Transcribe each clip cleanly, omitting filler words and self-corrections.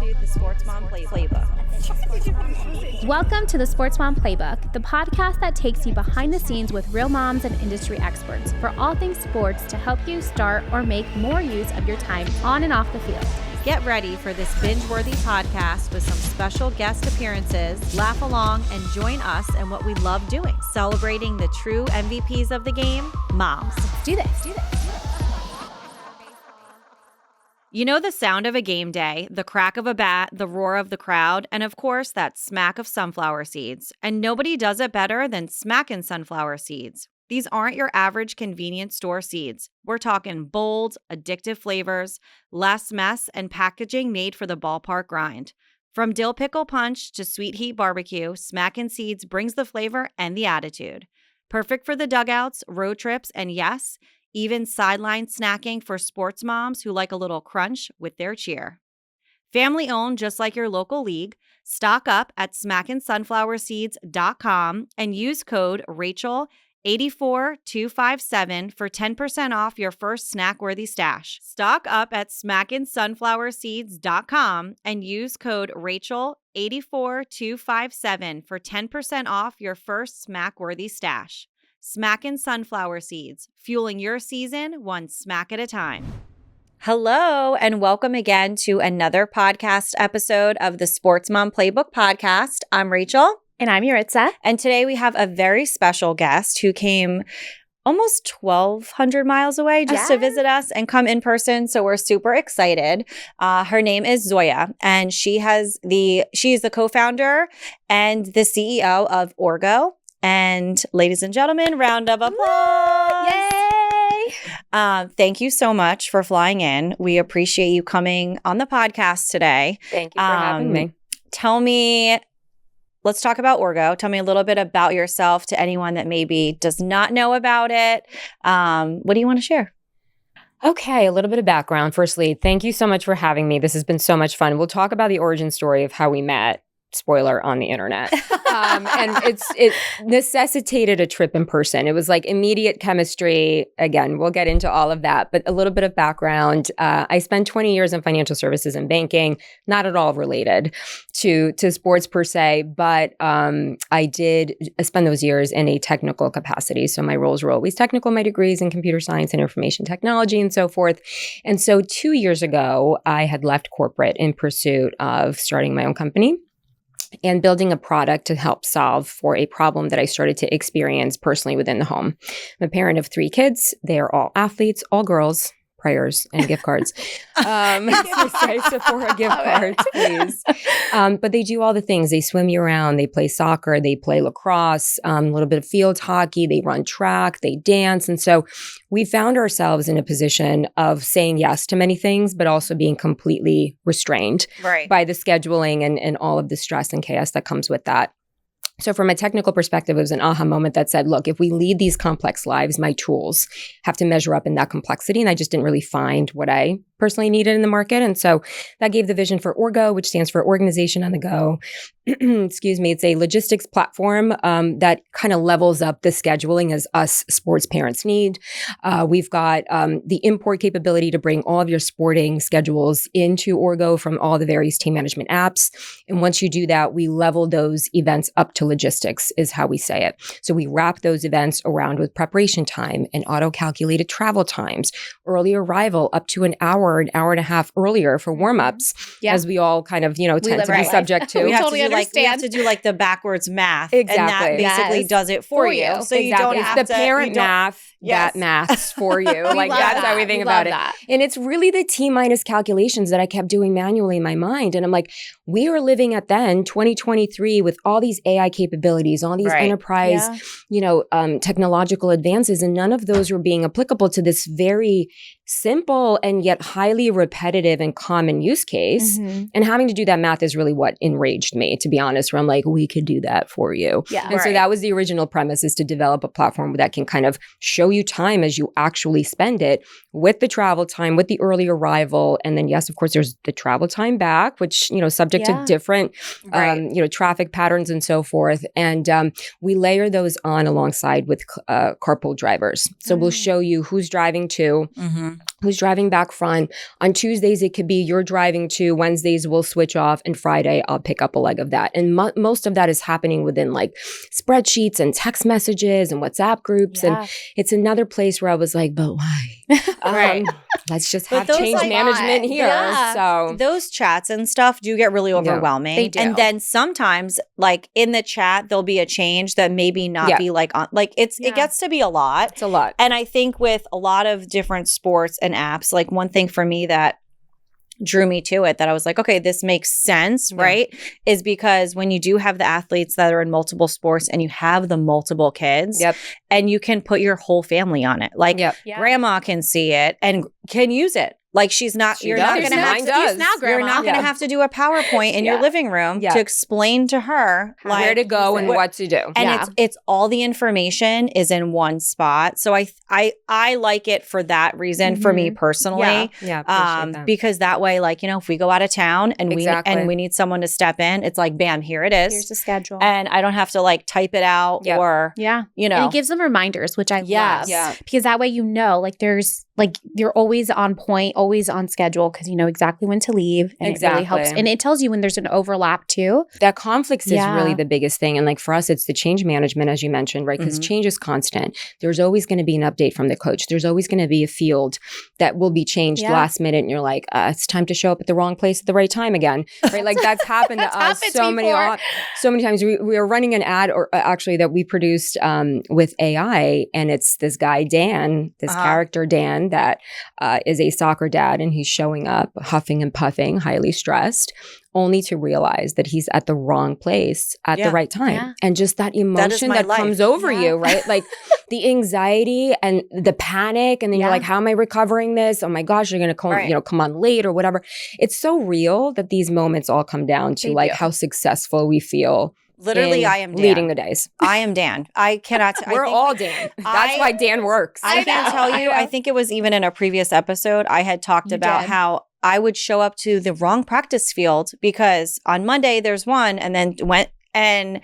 the Sports Mom Playbook. Welcome to the Sports Mom Playbook, the podcast that takes you behind the scenes with real moms and industry experts for all things sports to help you start or make more use of your time on and off the field. Get ready for this binge-worthy podcast with some special guest appearances. Laugh along and join us in what we love doing, celebrating the true MVPs of the game, moms. Let's do this. You know the sound of a game day, the crack of a bat, the roar of the crowd, and of course, that smack of sunflower seeds. And nobody does it better than smacking sunflower seeds. These aren't your average convenience store seeds. We're talking bold, addictive flavors, less mess, and packaging made for the ballpark grind. From dill pickle punch to sweet heat barbecue, Smackin' Seeds brings the flavor and the attitude. Perfect for the dugouts, road trips, and yes, even sideline snacking for sports moms who like a little crunch with their cheer. Family owned just like your local league, stock up at smackinsunflowerseeds.com and use code Rachel84257 for 10% off your first snack-worthy stash. Stock up at smackinsunflowerseeds.com and use code Rachel84257 for 10% off your first snack-worthy stash. Smackin' Sunflower Seeds, fueling your season one smack at a time. Hello, and welcome again to another podcast episode of the Sports Mom Playbook podcast. I'm Rachel. And I'm Yaritza. And today we have a very special guest who came almost 1,200 miles away just to visit us and come in person. So we're super excited. Her name is Zoya, and she's the co-founder and the CEO of Orgo. And ladies and gentlemen, round of applause. Yay! Thank you so much for flying in. We appreciate you coming on the podcast today. Thank you for having me. Let's talk about Orgo. Tell me a little bit about yourself to anyone that maybe does not know about it. What do you want to share? Okay, a little bit of background. Firstly, thank you so much for having me. This has been so much fun. We'll talk about the origin story of how we met. Spoiler, on the internet. And it necessitated a trip in person. It was like immediate chemistry. Again, we'll get into all of that, but a little bit of background. I spent 20 years in financial services and banking, not at all related to sports per se, but I did spend those years in a technical capacity. So my roles were always technical, my degrees in computer science and information technology and so forth. And so 2 years ago, I had left corporate in pursuit of starting my own company and building a product to help solve for a problem that I started to experience personally within the home. I'm a parent of 3 kids. They are all athletes, all girls, prayers and gift cards. Sephora gift cards, please. But they do all the things. They swim year-round. They play soccer. They play lacrosse, a little bit of field hockey. They run track. They dance. And so we found ourselves in a position of saying yes to many things, but also being completely restrained by the scheduling and all of the stress and chaos that comes with that. So from a technical perspective, it was an aha moment that said, look, if we lead these complex lives, my tools have to measure up in that complexity. And I just didn't really find what I personally needed in the market. And so that gave the vision for Orgo, which stands for Organization on the Go. Excuse me. It's a logistics platform that kind of levels up the scheduling as us sports parents need. We've got the import capability to bring all of your sporting schedules into Orgo from all the various team management apps. And once you do that, we level those events up to logistics is how we say it. So we wrap those events around with preparation time and auto-calculated travel times, early arrival up to an hour and a half earlier for warm-ups, as we all kind of, tend to be subject to. We have to do the backwards math. Exactly. And that basically does it for you. So you don't have the parent math that maths for you. That's how we think about it. And it's really the T-minus calculations that I kept doing manually in my mind. And I'm like, we were living at then 2023 with all these AI capabilities, all these enterprise, technological advances, and none of those were being applicable to this very simple and yet highly repetitive and common use case. Mm-hmm. And having to do that math is really what enraged me, to be honest, where I'm like, we could do that for you. Yeah. And so that was the original premise, is to develop a platform that can kind of show you time as you actually spend it, with the travel time, with the early arrival. And then, yes, of course, there's the travel time back, which, subject to different, traffic patterns and so forth. And we layer those on alongside with carpool drivers. So we'll show you who's driving to, who's driving back front, And on Tuesdays, it could be you're driving to, Wednesdays we'll switch off, and Friday I'll pick up a leg of that. And most of that is happening within like spreadsheets and text messages and WhatsApp groups. And it's another place where I was like, but why? Right. Let's just But have those, change like, management here. yeah. So those chats and stuff do get really overwhelming. They do. And then sometimes, like in the chat, there'll be a change that maybe not be like on. Like it gets to be a lot. it's a lot. And I think with a lot of different sports and apps, like one thing for me that drew me to it, that I was like, okay, this makes sense, right? Is because when you do have the athletes that are in multiple sports and you have the multiple kids, and you can put your whole family on it. Like grandma can see it and can use it. Like you're not going to have to. You're not going to have to do a PowerPoint in your living room to explain to her like, where to go and what to do. And it's all the information is in one spot. So I like it for that reason for me personally. Because that way, like, you know, if we go out of town and we need someone to step in, it's like, bam, here it is. Here's the schedule. And I don't have to like type it out or you know. And it gives them reminders, which I love. Because that way, you know, like there's like you're always on point, always on schedule, because you know exactly when to leave. And it really helps. And it tells you when there's an overlap too. That conflicts is really the biggest thing. And like for us, it's the change management, as you mentioned, right? Because change is constant. There's always going to be an update from the coach. There's always going to be a field that will be changed last minute. And you're like, it's time to show up at the wrong place at the right time again. Right? Like that's happened to us so many times. We were running an ad actually that we produced with AI. And it's this guy, Dan, this character, Dan, that is a soccer dad, and he's showing up huffing and puffing, highly stressed, only to realize that he's at the wrong place at the right time. And just that emotion that comes over you, right? Like the anxiety and the panic, and then you're like, how am I recovering this? Oh my gosh, you're going to come on late or whatever. It's so real that these moments all come down to how successful we feel. Literally, I am Dan. Leading the days. I am Dan. I cannot. We're all Dan. That's why Dan works. I can tell you, I think it was even in a previous episode, I had talked about how I would show up to the wrong practice field because on Monday there's one, and then went and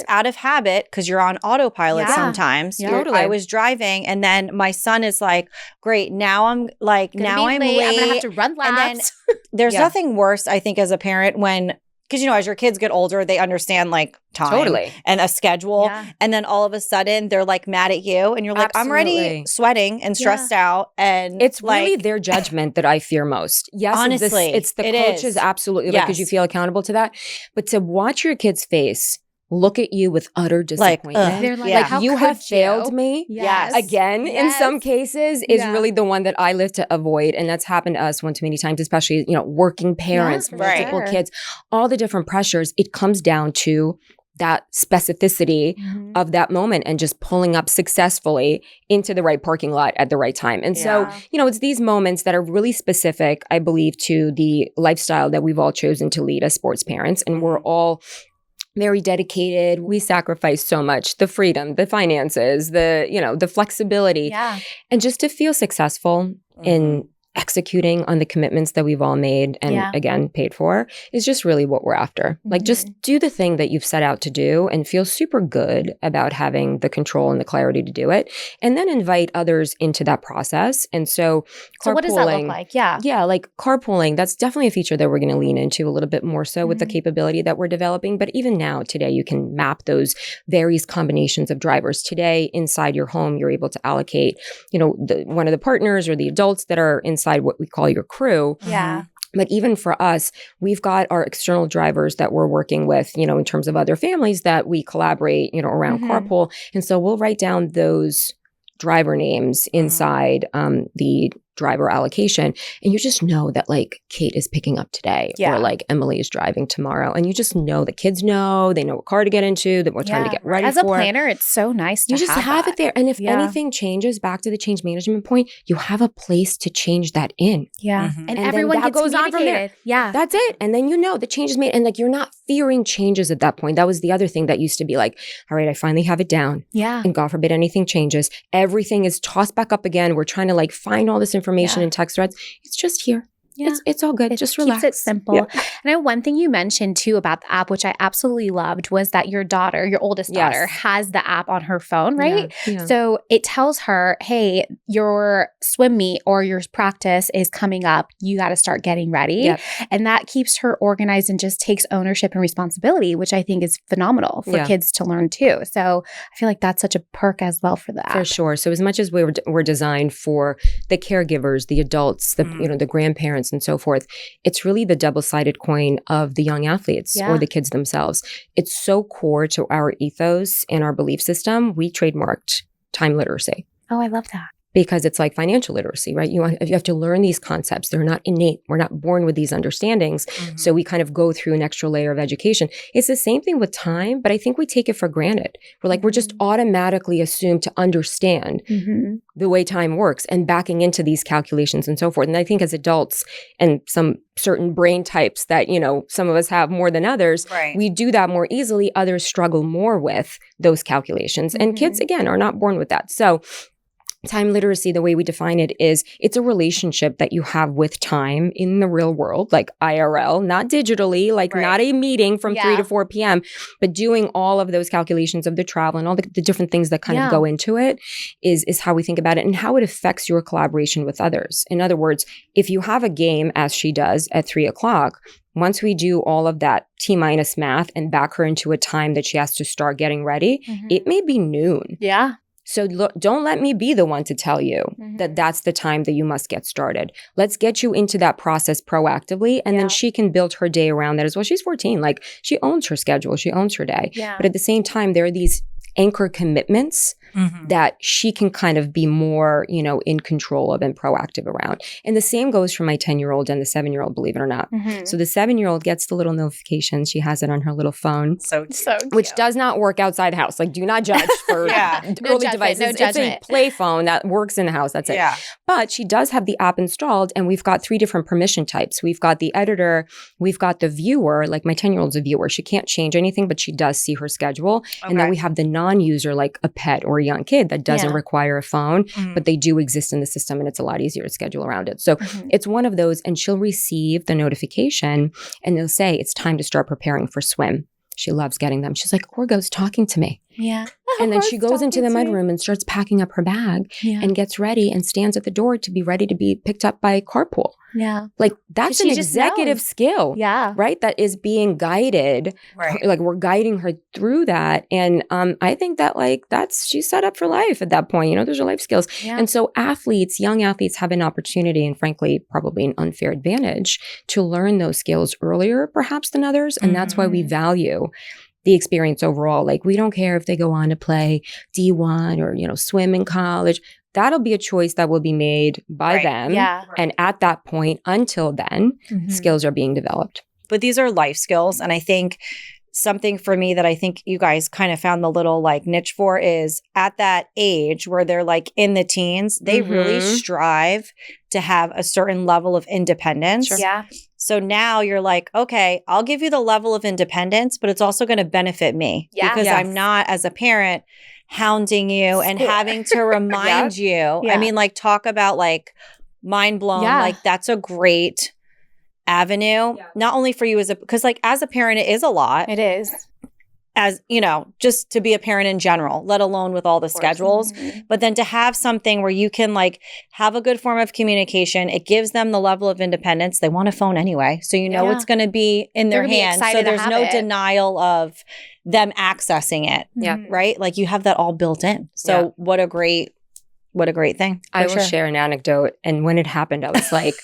out of habit, because you're on autopilot sometimes. I was driving, and then my son is like, great, now I'm like, now I'm late. I'm going to have to run laps. And then there's nothing worse, I think, as a parent when, because, you know, as your kids get older, they understand like time and a schedule. And then all of a sudden they're like mad at you and you're like, I'm already sweating and stressed out. And it's really their judgment that I fear most. Yes, honestly, it's the coaches, absolutely, because you feel accountable to that. But to watch your kid's face look at you with utter disappointment. They're like, how you have failed me again in some cases is really the one that I live to avoid. And that's happened to us one too many times, especially, you know, working parents, multiple kids, all the different pressures. It comes down to that specificity of that moment and just pulling up successfully into the right parking lot at the right time. And so, you know, it's these moments that are really specific, I believe, to the lifestyle that we've all chosen to lead as sports parents. And we're all very dedicated. We sacrifice so much, the freedom, the finances, the flexibility. And just to feel successful in executing on the commitments that we've all made and again paid for is just really what we're after. Like just do the thing that you've set out to do and feel super good about having the control and the clarity to do it, and then invite others into that process. And so what does that look like? Like carpooling, that's definitely a feature that we're going to lean into a little bit more so with the capability that we're developing. But even now, today, you can map those various combinations of drivers. Today, inside your home, you're able to allocate, you know, one of the partners or the adults that are inside what we call your crew. But even for us, we've got our external drivers that we're working with, you know, in terms of other families that we collaborate, you know, around Carpool. And so we'll write down those driver names inside the driver allocation, and you just know that like Kate is picking up today or like Emily is driving tomorrow, and you just know the kids know, they know what car to get into, that what time to get ready as for. As a planner, it's so nice to you just have it there. And if anything changes, back to the change management point, you have a place to change that in. And everyone gets goes on from there. That's it. And then you know the change is made, and like you're not fearing changes at that point. That was the other thing that used to be like, all right, I finally have it down. And God forbid anything changes. Everything is tossed back up again. We're trying to like find all this information in text threads. It's just here. Yeah. It's all good. It Just relax. keeps it simple. Yeah. And I know one thing you mentioned too about the app, which I absolutely loved, was that your daughter, your oldest daughter, Yes. has the app on her phone, right? Yeah. So it tells her, hey, your swim meet or your practice is coming up. You got to start getting ready. Yep. And that keeps her organized and just takes ownership and responsibility, which I think is phenomenal for Yeah. kids to learn too. So I feel like that's such a perk as well for the app. For sure. So as much as we're designed for the caregivers, the adults, the the grandparents and so forth, it's really the double-sided coin of the young athletes or the kids themselves. It's so core to our ethos and our belief system. We trademarked time literacy. Oh, I love that. Because it's like financial literacy, right? You have to learn these concepts. They're not innate. We're not born with these understandings. So we kind of go through an extra layer of education. It's the same thing with time, but I think we take it for granted. We're just automatically assumed to understand the way time works and backing into these calculations and so forth. And I think as adults and some certain brain types that, some of us have more than others, we do that more easily. Others struggle more with those calculations. And kids, again, are not born with that. So time literacy, the way we define it is it's a relationship that you have with time in the real world, like IRL, not digitally, not a meeting from 3 to 4 p.m., but doing all of those calculations of the travel and all the different things that kind of go into it is how we think about it and how it affects your collaboration with others. In other words, if you have a game, as she does, at 3 o'clock, once we do all of that T-minus math and back her into a time that she has to start getting ready, it may be noon. Yeah. So don't let me be the one to tell you that that's the time that you must get started. Let's get you into that process proactively, and then she can build her day around that as well. She's 14. She owns her schedule. She owns her day. Yeah. But at the same time, there are these anchor commitments that she can kind of be more, in control of and proactive around. And the same goes for my 10-year-old and the 7-year-old, believe it or not. So the 7-year-old gets the little notifications. She has it on her little phone. So cute. Which does not work outside the house. Do not judge for early devices. No judgment. It's a play phone that works in the house. That's it. Yeah. But she does have the app installed, and we've got 3 different permission types. We've got the editor. We've got the viewer. Like my 10-year-old's a viewer. She can't change anything, but she does see her schedule. And then we have the non-user, like a pet or a young kid that doesn't require a phone, but they do exist in the system, and it's a lot easier to schedule around it. So it's one of those, and she'll receive the notification, and they'll say it's time to start preparing for swim. She loves getting them. She's like, Orgo's talking to me. Yeah. And then she goes into the mudroom and starts packing up her bag and gets ready and stands at the door to be ready to be picked up by Carpool. Yeah. That's an executive skill. Yeah. Right? That is being guided. Right. We're guiding her through that. And I think that she's set up for life at that point. Those are life skills. Yeah. And so young athletes have an opportunity and frankly, probably an unfair advantage to learn those skills earlier perhaps than others. And that's why we value the experience overall. We don't care if they go on to play D1 or, swim in college. That'll be a choice that will be made by them. Yeah. And at that point, until then, skills are being developed. But these are life skills. And I think something for me that I think you guys kind of found the little niche for is at that age where they're in the teens, they really strive to have a certain level of independence. Sure. Yeah. So now you're okay, I'll give you the level of independence, but it's also going to benefit me because I'm not, as a parent, hounding you and having to remind you. Yeah. I mean, talk about mind blown. Yeah. That's a great avenue, not only for you because as a parent, it is a lot. It is. As just to be a parent in general, let alone with all the schedules, but then to have something where you can have a good form of communication, it gives them the level of independence. They want a phone anyway. So it's going to be in their hands. So there's no denial of them accessing it. Yeah. Right? You have that all built in. So what a great thing. I will share an anecdote. And when it happened, I was like,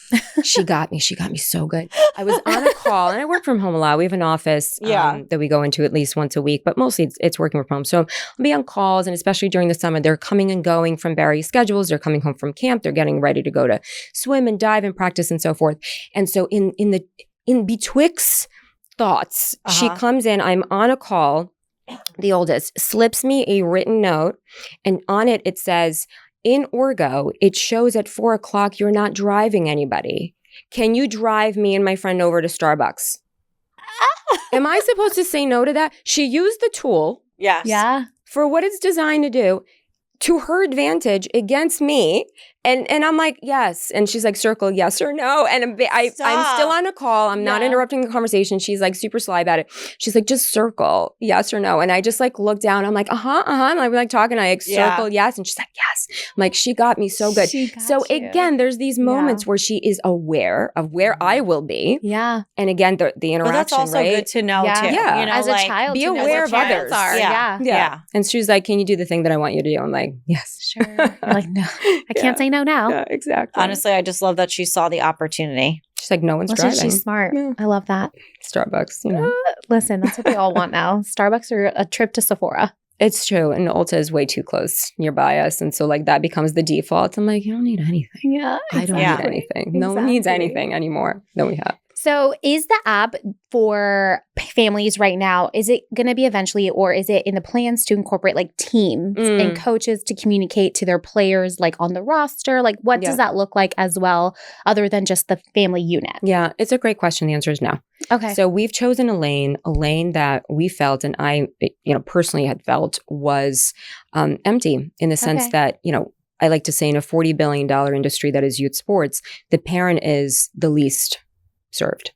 she got me so good. I was on a call and I work from home a lot. We have an office that we go into at least once a week, but mostly it's working from home. So I'll be on calls, and especially during the summer, they're coming and going from various schedules. They're coming home from camp. They're getting ready to go to swim and dive and practice and so forth. And so in betwixt thoughts, she comes in, I'm on a call, the oldest, slips me a written note, and on it says, in Orgo, it shows at 4 o'clock you're not driving anybody. Can you drive me and my friend over to Starbucks? Am I supposed to say no to that? She used the tool Yes. Yeah. for what it's designed to do to her advantage against me. And I'm like, yes. And she's like, circle yes or no. And I'm still on a call. I'm not interrupting the conversation. She's like super sly about it. She's like, just circle yes or no. And I just like look down. I'm like, And I'm like talking. I like circle yes. And she's like, yes. I'm like, she got me so good. So again, there's these moments where she is aware of where I will be. Yeah. And again, the interaction, but that's also good to know too. Yeah. You know, as like, a child, be aware of others. Yeah. And she's like, can you do the thing that I want you to do? I'm like, yes. Sure. I'm like, no, I can't say no now. Yeah, exactly. honestly, I just love that she saw the opportunity. She's like, no one's Listen, driving. she's smart. Yeah. I love that. Starbucks, you know. Listen, that's what we all want now. Starbucks or a trip to Sephora. It's true. And Ulta is way too close nearby us. And so like that becomes the default. I'm like, you don't need anything. Yeah. I don't need anything. No one needs anything anymore than we have. So is the app for families right now, is it going to be eventually, or is it in the plans to incorporate like teams and coaches to communicate to their players like on the roster? Like what does that look like as well, other than just the family unit? Yeah, it's a great question. The answer is no. Okay. So we've chosen a lane that we felt, and I, personally had felt was empty in the sense that, I like to say in a $40 billion industry that is youth sports, the parent is the least served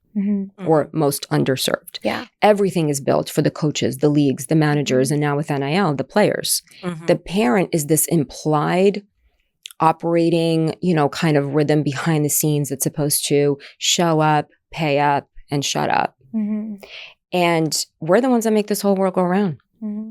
or most underserved. Yeah. Everything is built for the coaches, the leagues, the managers, and now with NIL, the players. The parent is this implied operating, kind of rhythm behind the scenes that's supposed to show up, pay up, and shut up. And we're the ones that make this whole world go around.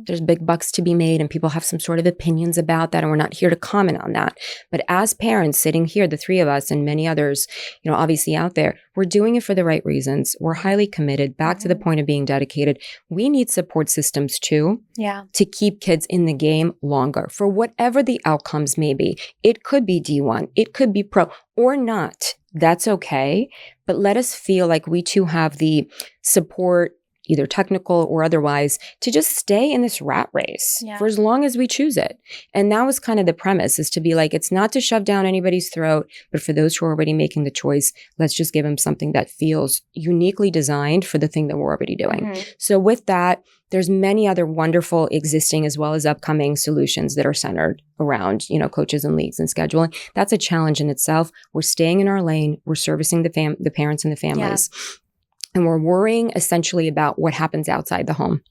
There's big bucks to be made and people have some sort of opinions about that, and we're not here to comment on that. But as parents sitting here, the three of us and many others, obviously out there, we're doing it for the right reasons. We're highly committed, back to the point of being dedicated. We need support systems too to keep kids in the game longer for whatever the outcomes may be. It could be D1, it could be pro or not. That's okay. But let us feel like we too have the support, either technical or otherwise, to just stay in this rat race for as long as we choose it. And that was kind of the premise, is to be like, it's not to shove down anybody's throat, but for those who are already making the choice, let's just give them something that feels uniquely designed for the thing that we're already doing. So with that, there's many other wonderful existing as well as upcoming solutions that are centered around, coaches and leagues and scheduling. That's a challenge in itself. We're staying in our lane. We're servicing the parents and the families. And we're worrying essentially about what happens outside the home,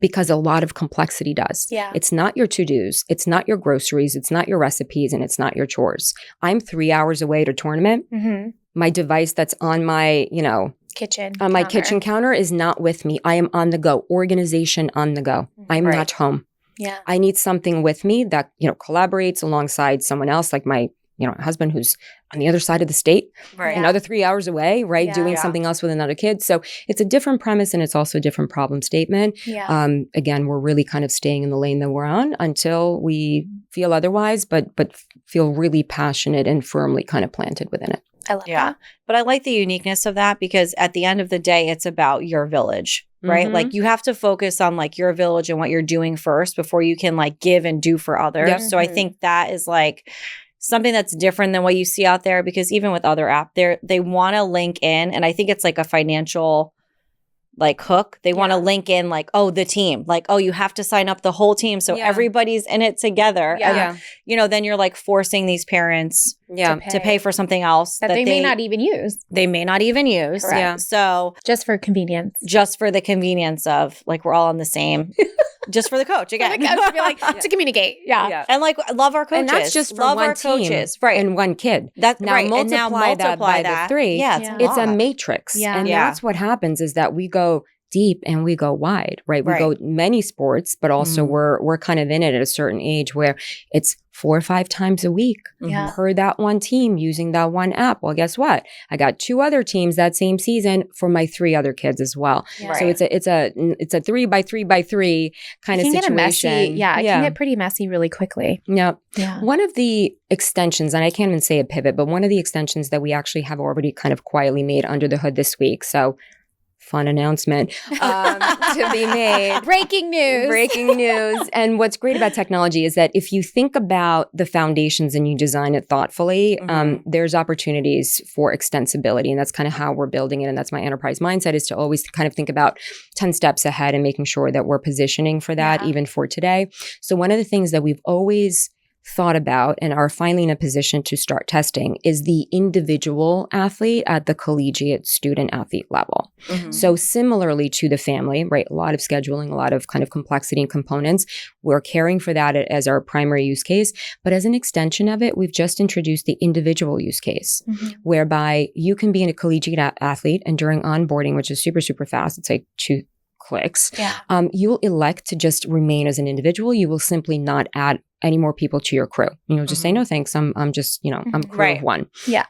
because a lot of complexity does. It's not your to-dos. It's not your groceries. It's not your recipes. And it's not your chores. I'm 3 hours away at a tournament. My device that's on my, my kitchen counter is not with me. I am on the go. Organization on the go. I'm not home. I need something with me that, collaborates alongside someone else, like my husband who's on the other side of the state, another 3 hours away, doing something else with another kid. So it's a different premise and it's also a different problem statement. Again, we're really kind of staying in the lane that we're on until we feel otherwise, but feel really passionate and firmly kind of planted within it. I love that. But I like the uniqueness of that, because at the end of the day, it's about your village, right? Like you have to focus on like your village and what you're doing first before you can like give and do for others. So I think that is like something that's different than what you see out there, because even with other apps, they want to link in, and I think it's like a financial like hook. They want to link in like, oh, the team, like, oh, you have to sign up the whole team. So everybody's in it together. And, then you're like forcing these parents to pay for something else that they may not even use. They may not even use. Correct. So just for convenience. Just for the convenience of like, we're all on the same. Just for the coach again. To communicate. And like, love our coaches. And that's just for love one our team coaches. Right. And one kid. That's now right. multiply that by the three. It's a matrix. And that's what happens, is that we go deep and we go wide, right? We go many sports, but also we're kind of in it at a certain age where it's 4 or 5 times a week per that one team using that one app. Well, guess what? I got 2 other teams that same season for my 3 other kids as well. So it's a 3 by 3 by 3 kind of situation. Get messy. It can get pretty messy really quickly. One of the extensions, and I can't even say a pivot, but one of the extensions that we actually have already kind of quietly made under the hood this week. So fun announcement to be made. Breaking news. And what's great about technology is that if you think about the foundations and you design it thoughtfully, there's opportunities for extensibility. And that's kind of how we're building it. And that's my enterprise mindset, is to always kind of think about 10 steps ahead and making sure that we're positioning for that even for today. So one of the things that we've always thought about and are finally in a position to start testing is the individual athlete at the collegiate student athlete level. So similarly to the family, right? A lot of scheduling, a lot of kind of complexity and components. We're caring for that as our primary use case. But as an extension of it, we've just introduced the individual use case, whereby you can be a collegiate athlete and during onboarding, which is super, super fast, it's like 2 clicks, you will elect to just remain as an individual. You will simply not add any more people to your crew. You'll just say, no, thanks. I'm just, I'm crew of one. Yeah.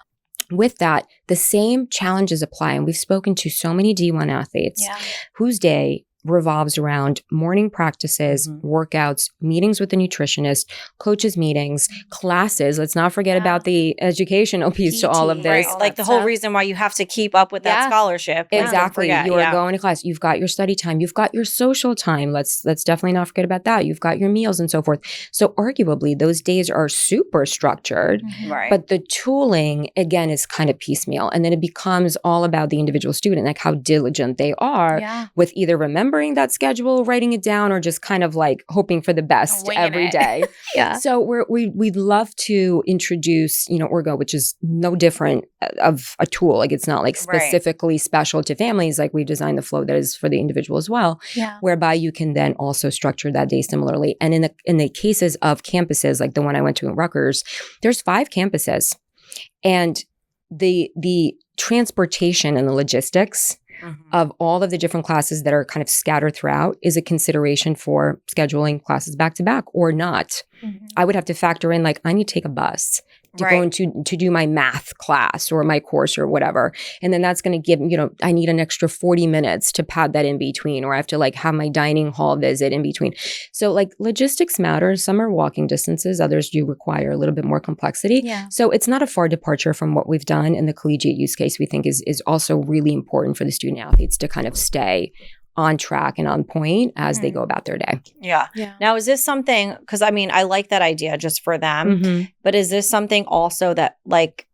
With that, the same challenges apply. And we've spoken to so many D1 athletes whose day revolves around morning practices, workouts, meetings with the nutritionist, coaches meetings, classes. Let's not forget about the educational piece to all of this. Right. Like the whole reason why you have to keep up with that scholarship. Exactly. You are going to class. You've got your study time. You've got your social time. Let's definitely not forget about that. You've got your meals and so forth. So arguably, those days are super structured. Right. But the tooling, again, is kind of piecemeal. And then it becomes all about the individual student, like how diligent they are with either remembering that schedule, writing it down, or just kind of like hoping for the best every day. So we'd love to introduce, Orgo, which is no different of a tool. Like it's not like specifically special to families. Like we designed the flow that is for the individual as well, whereby you can then also structure that day similarly. And in the cases of campuses, like the one I went to in Rutgers, there's 5 campuses, and the transportation and the logistics of all of the different classes that are kind of scattered throughout is a consideration for scheduling classes back to back or not. I would have to factor in like, I need to take a bus to go into to do my math class or my course or whatever. And then that's going to give, I need an extra 40 minutes to pad that in between, or I have to like have my dining hall visit in between. So like logistics matter. Some are walking distances. Others do require a little bit more complexity. So it's not a far departure from what we've done. And the collegiate use case we think is also really important for the student athletes to kind of stay on track and on point as they go about their day. Now, is this something, because I mean, I like that idea just for them, but is this something also that like,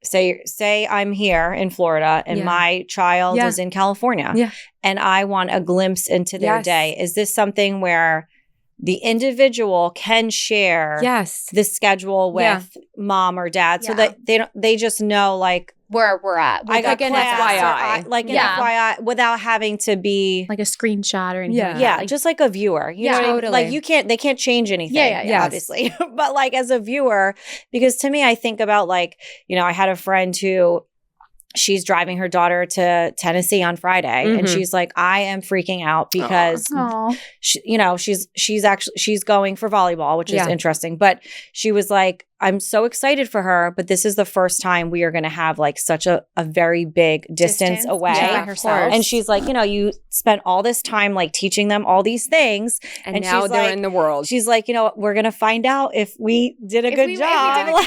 say I'm here in Florida and my child is in California and I want a glimpse into their day. Is this something where the individual can share the schedule with mom or dad so that they just know like, where we're at. I got an class, FYI. An FYI without having to be like a screenshot or anything. Yeah, just like a viewer. You know what I mean? Like they can't change anything, obviously. But like as a viewer, because to me, I think about like, I had a friend who she's driving her daughter to Tennessee on Friday and she's like, I am freaking out because she's going for volleyball, which is interesting. But she was like, I'm so excited for her, but this is the first time we are going to have like such a very big distance away. And she's like, you spent all this time like teaching them all these things. And now they're in the world. She's like, we're going to find out if we did a good job.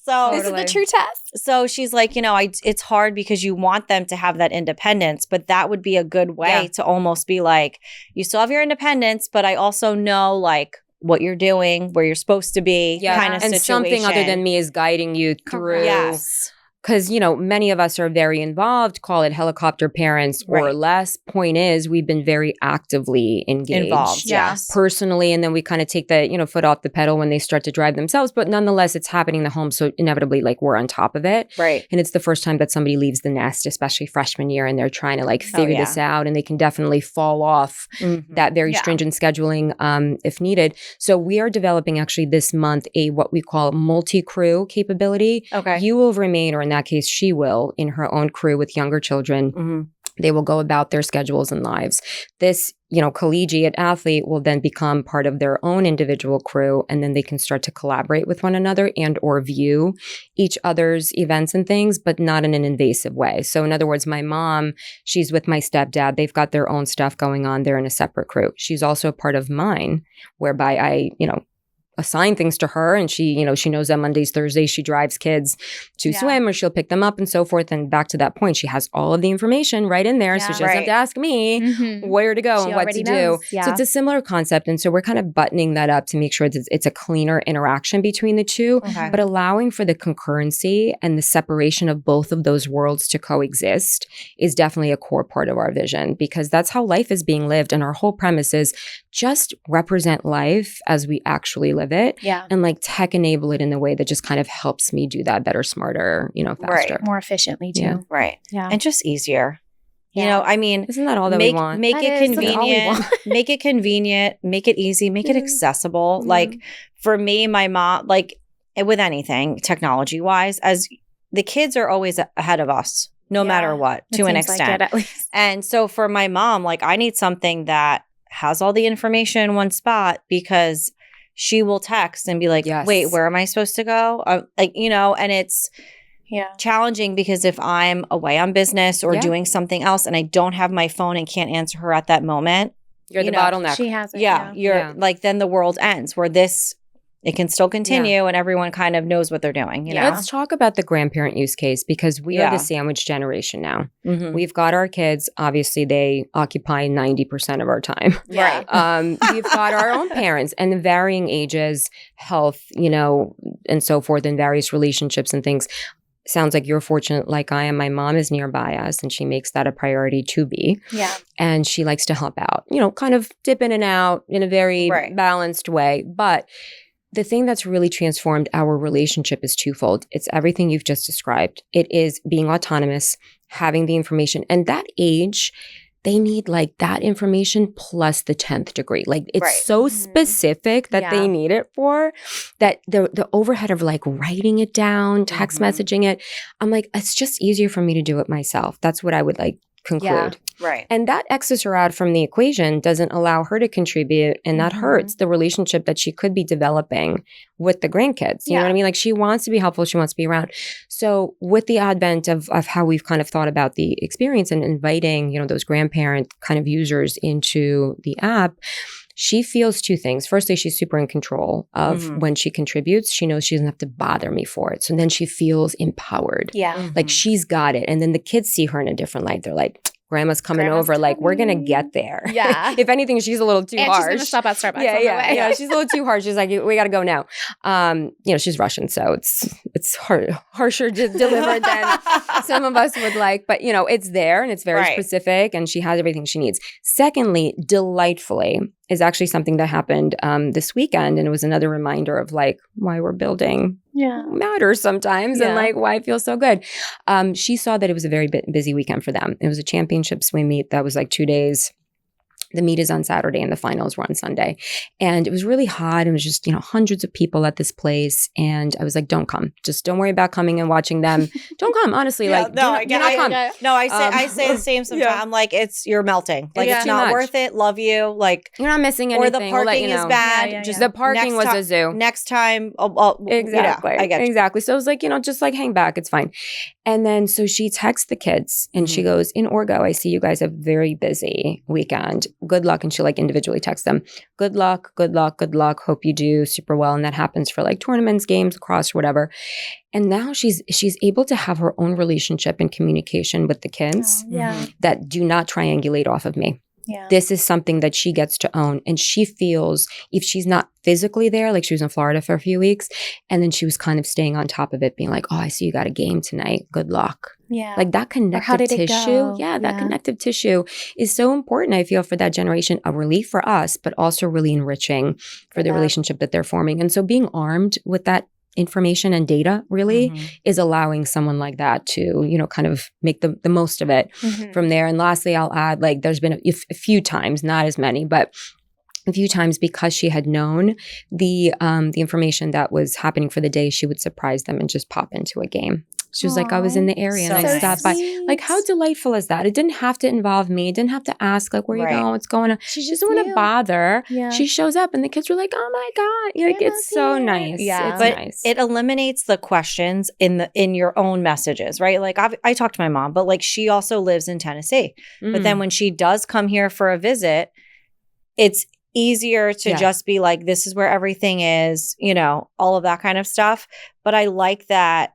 So this is the true test. So she's like, it's hard because you want them to have that independence, but that would be a good way to almost be like, you still have your independence, but I also know like what you're doing, where you're supposed to be, kind of situation. And something other than me is guiding you through. Because, many of us are very involved, call it helicopter parents or less. Point is, we've been very actively engaged. Personally. And then we kind of take the, foot off the pedal when they start to drive themselves. But nonetheless, it's happening in the home. So inevitably, like we're on top of it. And it's the first time that somebody leaves the nest, especially freshman year, and they're trying to like figure this out. And they can definitely fall off that very stringent scheduling if needed. So we are developing actually this month what we call multi-crew capability. You will remain, or in that case, she will, in her own crew with younger children. They will go about their schedules and lives. This, collegiate athlete will then become part of their own individual crew, and then they can start to collaborate with one another and or view each other's events and things, but not in an invasive way. So in other words, my mom, she's with my stepdad. They've got their own stuff going on. They're in a separate crew. She's also a part of mine, whereby I, assign things to her, and she knows that Mondays, Thursdays, she drives kids to swim, or she'll pick them up and so forth. And back to that point, she has all of the information right in there. So she doesn't have to ask me where to go and what to do. So it's a similar concept. And so we're kind of buttoning that up to make sure that it's a cleaner interaction between the two, but allowing for the concurrency and the separation of both of those worlds to coexist is definitely a core part of our vision, because that's how life is being lived. And our whole premise is just represent life as we actually live it. Yeah. And like tech enable it in the way that just kind of helps me do that better, smarter, faster. More efficiently too. Yeah. Right. Yeah. And just easier. Yeah. You know, I mean, Isn't that all that we want? Make That it is, that's all we convenient, want. make it convenient, make it easy, make it accessible. Like for me, my mom, like with anything technology wise, as the kids are always ahead of us, no matter what, to an extent. Like it, at least. And so for my mom, like I need something that has all the information in one spot because she will text and be like, Yes. wait, where am I supposed to go? And it's challenging because if I'm away on business or doing something else and I don't have my phone and can't answer her at that moment, You're the bottleneck. She has it. You're like, then the world ends where it can still continue and everyone kind of knows what they're doing. You know? Let's talk about the grandparent use case because we are the sandwich generation now. Mhm. We've got our kids. Obviously, they occupy 90% of our time. Right. We've got our own parents and the varying ages, health, and so forth, and various relationships and things. Sounds like you're fortunate like I am. My mom is nearby us and she makes that a priority to be. Yeah. And she likes to help out, kind of dip in and out in a very balanced way. But the thing that's really transformed our relationship is twofold. It's everything you've just described. It is being autonomous, having the information. And that age, they need like that information plus the 10th degree. Like it's so specific that they need it for that the overhead of like writing it down, text messaging it. I'm like, it's just easier for me to do it myself. That's what I would like conclude. Yeah. Right. And that X's her out from the equation doesn't allow her to contribute. And that hurts the relationship that she could be developing with the grandkids. You know what I mean? Like she wants to be helpful. She wants to be around. So with the advent of how we've kind of thought about the experience and inviting, those grandparent kind of users into the app, she feels two things. Firstly, she's super in control of when she contributes. She knows she doesn't have to bother me for it. So then she feels empowered. Yeah. Like she's got it. And then the kids see her in a different light. They're like, Grandma's coming over. Like, we're going to get there. Yeah. If anything, she's a little too harsh. She's going to stop at Starbucks on the way. Yeah, she's a little too harsh. She's like, we got to go now. She's Russian, so it's harsher delivered than some of us would like. But, it's there and it's very specific and she has everything she needs. Secondly, delightfully is actually something that happened this weekend. And it was another reminder of like why we're building matters sometimes and like why it feels so good. She saw that it was a very busy weekend for them. It was a championship swim meet that was like 2 days. The meet is on Saturday and the finals were on Sunday. And it was really hot. It was just, hundreds of people at this place. And I was like, don't come. Just don't worry about coming and watching them. Don't come, honestly. I say the same sometimes. I'm like, you're melting. Like, it's not worth it. Love you. Like, you're not missing anything. Or the parking is bad. Just the parking was a zoo. Next time. Exactly. I get you. Exactly. So I was like, just like hang back. It's fine. And then so she texts the kids and she goes, in Orgo, I see you guys have a very busy weekend. Good luck. And she like individually texts them, good luck, good luck, good luck. Hope you do super well. And that happens for like tournaments, games, lacrosse, whatever. And now she's able to have her own relationship and communication with the kids that do not triangulate off of me. Yeah. This is something that she gets to own. And she feels if she's not physically there, like she was in Florida for a few weeks, and then she was kind of staying on top of it, being like, oh, I see you got a game tonight. Good luck. Yeah. Like that connective tissue. That connective tissue is so important, I feel, for that generation. A relief for us, but also really enriching for the relationship that they're forming. And so being armed with that information and data really is allowing someone like that to, kind of make the most of it from there. And lastly, I'll add, like, there's been a few times, not as many, but a few times because she had known the information that was happening for the day, she would surprise them and just pop into a game. She was like, I was in the area and I stopped by. Like, how delightful is that? It didn't have to involve me. It didn't have to ask, like, where you going? What's going on? She just didn't want to bother. Yeah. She shows up and the kids were like, oh my God. Like, it's so nice. Yeah. It's but nice. It eliminates the questions in your own messages, right? Like, I talked to my mom, but like she also lives in Tennessee. But then when she does come here for a visit, it's easier to just be like, this is where everything is, all of that kind of stuff. But I like that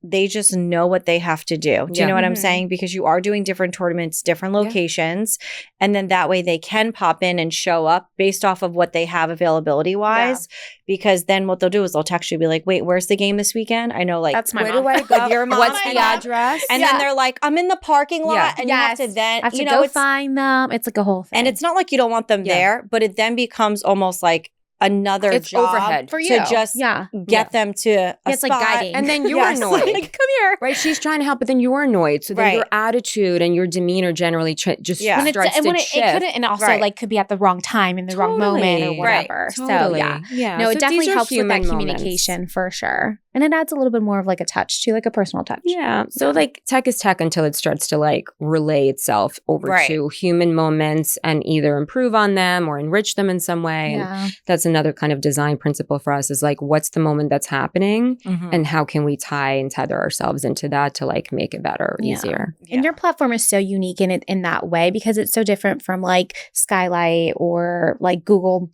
they just know what they have to do. Do you know what I'm Mm-hmm. saying? Because you are doing different tournaments, different locations. And then that way they can pop in and show up based off of what they have availability wise. Because then what they'll do is they'll text you and be like, wait, where's the game this weekend? I know, like, That's my Where mom. do I go? With your mom, What's I the know. address? And then they're like, I'm in the parking lot. Yeah. And you have to then, I have to you know, go find them. It's like a whole thing. and it's not like you don't want them there, but it then becomes almost like another It's job overhead. for you. to just yeah. get them to a It's like spot. guiding. And then you're Yes. annoyed. Like, come here. Right, she's trying to help, but then you're annoyed. So then Right. your attitude and your demeanor generally just Yeah. When starts and when to it shift. couldn't, and also Right. like could be at the wrong time in the wrong moment or Totally. whatever. Totally. So Yeah. no, So it definitely these are helps with that human moments. communication for sure, and it adds a little bit more of like a touch to like a personal touch. Yeah. So like tech is tech until it starts to like relay itself over Right. to human moments and either improve on them or enrich them in some way. And Yeah. that's another kind of design principle for us is like, what's the moment that's happening Mhm. and how can we tie and tether ourselves into that to like make it better or Yeah. easier? And your platform is so unique in that way because it's so different from like Skylight or like Google,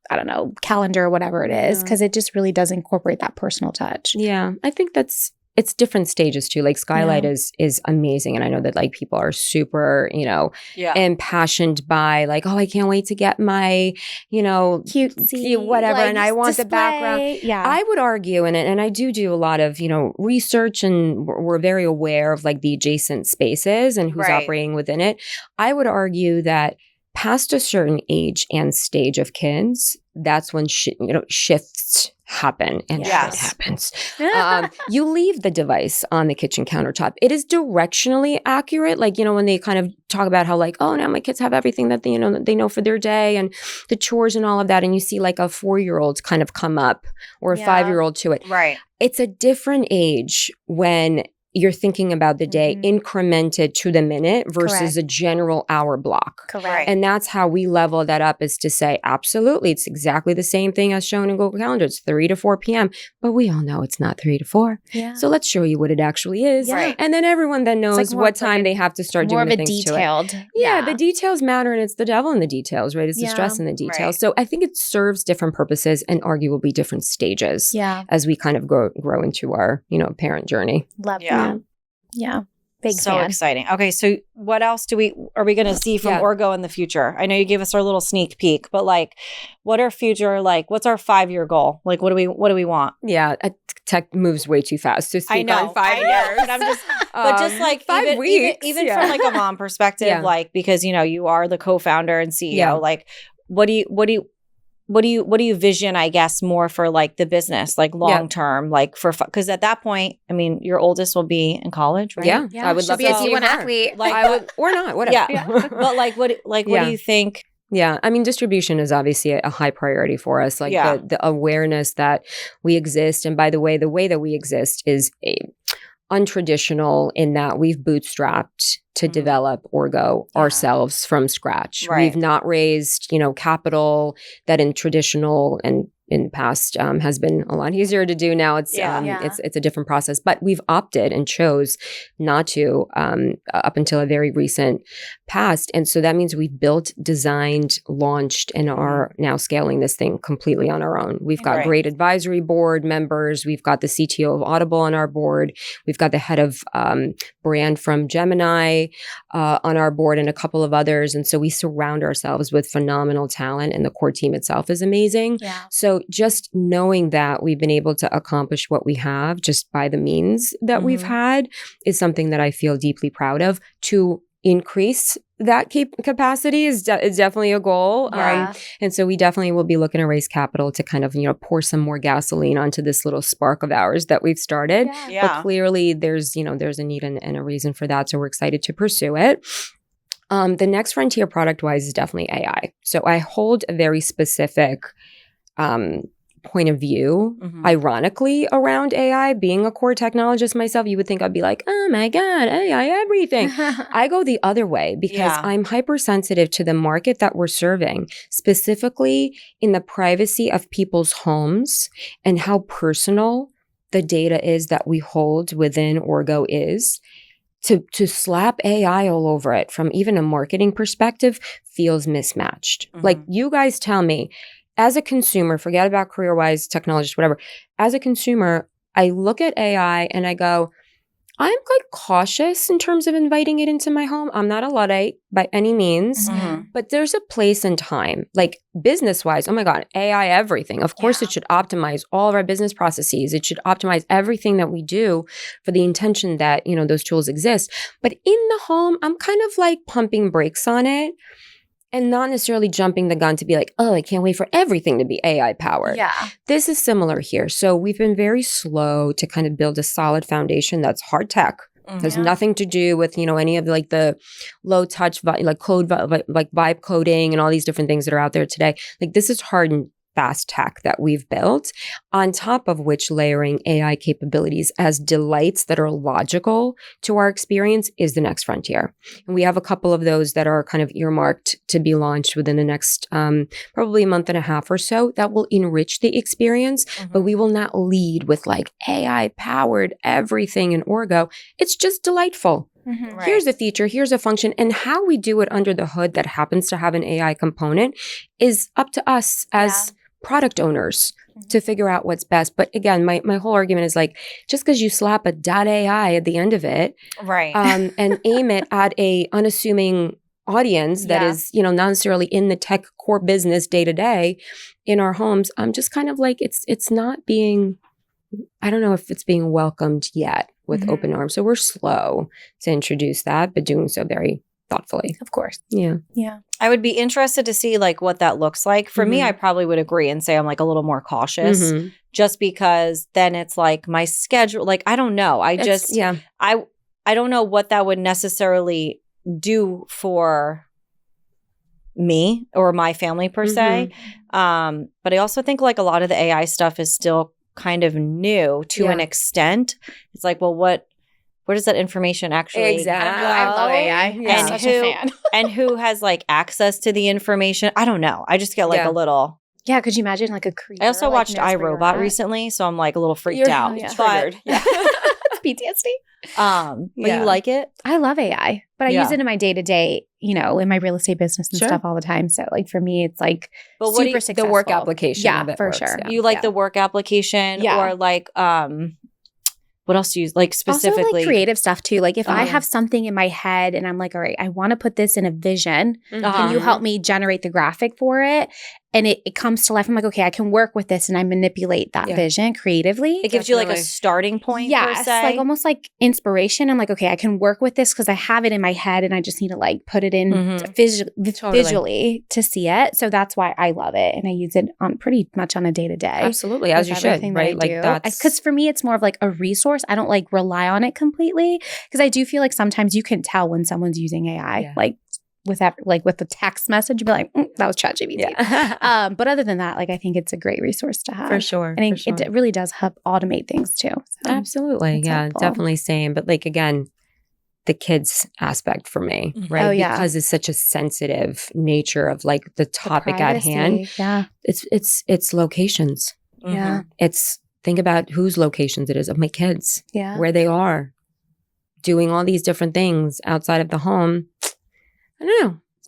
I don't know, calendar, whatever it is, Yeah. because it just really does incorporate that personal touch. Yeah. I think it's different stages too. Like Skylight Yeah. is amazing. And I know that like people are super, impassioned by like, oh, I can't wait to get my, Cutesy, whatever. like, And I want the display. background. Yeah. I would argue in it, and I do a lot of, research and we're very aware of like the adjacent spaces and who's Right. operating within it. I would argue that past a certain age and stage of kids, that's when shifts happen and Yes. shit happens. You leave the device on the kitchen countertop. It is directionally accurate. Like, when they kind of talk about how like, oh, now my kids have everything that they know for their day and the chores and all of that. And you see like a 4-year-old kind of come up or a Yeah. 5-year-old to it. Right. It's a different age when you're thinking about the day incremented to the minute versus Correct. a general hour block. Correct. And that's how we level that up is to say, absolutely, it's exactly the same thing as shown in Google Calendar. It's 3 to 4 p.m., but we all know it's not 3 to 4. Yeah. So let's show you what it actually is. Right. And then everyone then knows like more what of like time a- they have to start more doing of the a things to it. detailed. Yeah, the details matter, and it's the devil in the details, right? It's the Yeah. stress in the details. Right. So I think it serves different purposes and arguably different stages Yeah. as we kind of grow into our, parent journey. Love Yeah. that. Yeah. Big So fan. exciting. Okay, so what else are we going to see from Yeah. Orgo in the future? I know you gave us our little sneak peek, but like, what's our 5-year goal? Like, what do we want? Yeah, tech moves way too fast to speak on 5 years. but I'm just, but just like 5 even, weeks, even yeah. from like a mom perspective, Yeah. like because you are the co-founder and CEO. Yeah. Like, what do you vision? I guess more for like the business, like long term, like for because at that point, I mean, your oldest will be in college, right? Yeah, Yeah, I would she'll love be to a see D1 her. athlete. Like, I would, or not, whatever. Yeah. But like, what Yeah. do you think? Yeah, I mean, distribution is obviously a high priority for us. Like Yeah. the awareness that we exist, and by the way that we exist is untraditional in that we've bootstrapped to develop Orgo ourselves from scratch. Right. We've not raised, capital that in traditional and in the past has been a lot easier to do. Now it's it's a different process, but we've opted and chose not to up until a very recent past. And so that means we've built, designed, launched, and are now scaling this thing completely on our own. We've got Right. great advisory board members. We've got the CTO of Audible on our board. We've got the head of brand from Gemini on our board and a couple of others. And so we surround ourselves with phenomenal talent, and the core team itself is amazing. Yeah. So just knowing that we've been able to accomplish what we have just by the means that we've had is something that I feel deeply proud of. To increase that capacity is definitely a goal. Yeah. And so we definitely will be looking to raise capital to kind of, pour some more gasoline onto this little spark of ours that we've started. Yeah. But clearly there's a need and a reason for that. So we're excited to pursue it. The next frontier product-wise is definitely AI. So I hold a very specific point of view, ironically, around AI. Being a core technologist myself, you would think I'd be like, oh my God, AI everything. I go the other way because I'm hypersensitive to the market that we're serving, specifically in the privacy of people's homes and how personal the data is that we hold within Orgo is. To slap AI all over it from even a marketing perspective feels mismatched. Like, you guys tell me, as a consumer, forget about career-wise, technologist, whatever. As a consumer, I look at AI and I go, I'm like cautious in terms of inviting it into my home. I'm not a Luddite by any means, but there's a place and time. Like business-wise, oh my God, AI everything. Of course, it should optimize all of our business processes. It should optimize everything that we do for the intention that, you know, those tools exist. But in the home, I'm kind of like pumping brakes on it. And not necessarily jumping the gun to be like, oh, I can't wait for everything to be AI powered. Yeah. This is similar here. So we've been very slow to kind of build a solid foundation that's hard tech. Has nothing to do with, you know, any of like the low touch, like code, like vibe coding and all these different things that are out there today. Like this is hard and fast tech that we've built, on top of which layering AI capabilities as delights that are logical to our experience is the next frontier. And we have a couple of those that are kind of earmarked to be launched within the next probably a month and a half or so that will enrich the experience, but we will not lead with like AI powered everything in Orgo. It's just delightful. Right. Here's a feature, here's a function, and how we do it under the hood that happens to have an AI component is up to us as product owners to figure out what's best. But again, my whole argument is like, just because you slap a .ai at the end of it, and aim it at a unassuming audience that is, you know, not necessarily in the tech core business day to day in our homes, I'm just kind of like, it's not being, I don't know if it's being welcomed yet with open arms. So we're slow to introduce that, but doing so very thoughtfully. Of course. Yeah. Yeah. I would be interested to see like what that looks like. For me, I probably would agree and say I'm like a little more cautious just because then it's like my schedule, like, I don't know. I don't know what that would necessarily do for me or my family per se. But I also think like a lot of the AI stuff is still kind of new to an extent. It's like, well, where does that information actually Exactly. I love AI. And such a fan. and who has like access to the information? I don't know. I just get like a little. Yeah, could you imagine like a creature? I also like, watched knows where you're iRobot at? recently, so I'm like a little freaked out. Triggered. PTSD. But you like it? I love AI, but I use it in my day to day, you know, in my real estate business and stuff all the time. So like for me, it's like But what do super you- successful. The work application. Yeah, of it for works, sure. yeah. You like the work application, or like what else do you like specifically? Also like creative stuff too. Like if I have something in my head and I'm like, all right, I want to put this in a vision. Can you help me generate the graphic for it? And it comes to life. I'm like, okay, I can work with this and I manipulate that vision creatively. It gives you like a starting point, per se. Like almost like inspiration. I'm like, okay, I can work with this because I have it in my head and I just need to like put it in visually to see it. So that's why I love it. And I use it on pretty much on a day to day. Absolutely, as you should, right? Like that's because for me, it's more of like a resource. I don't like rely on it completely because I do feel like sometimes you can tell when someone's using AI, like with that, like with the text message, you'd be like, that was ChatGPT. But other than that, like I think it's a great resource to have for sure. And it really does help automate things too. So absolutely, helpful. definitely same. But like again, the kids aspect for me, right? Because it's such a sensitive nature of like the topic at hand. Yeah, it's locations. Yeah, it's think about whose locations it is of my kids. Yeah, where they are doing all these different things outside of the home.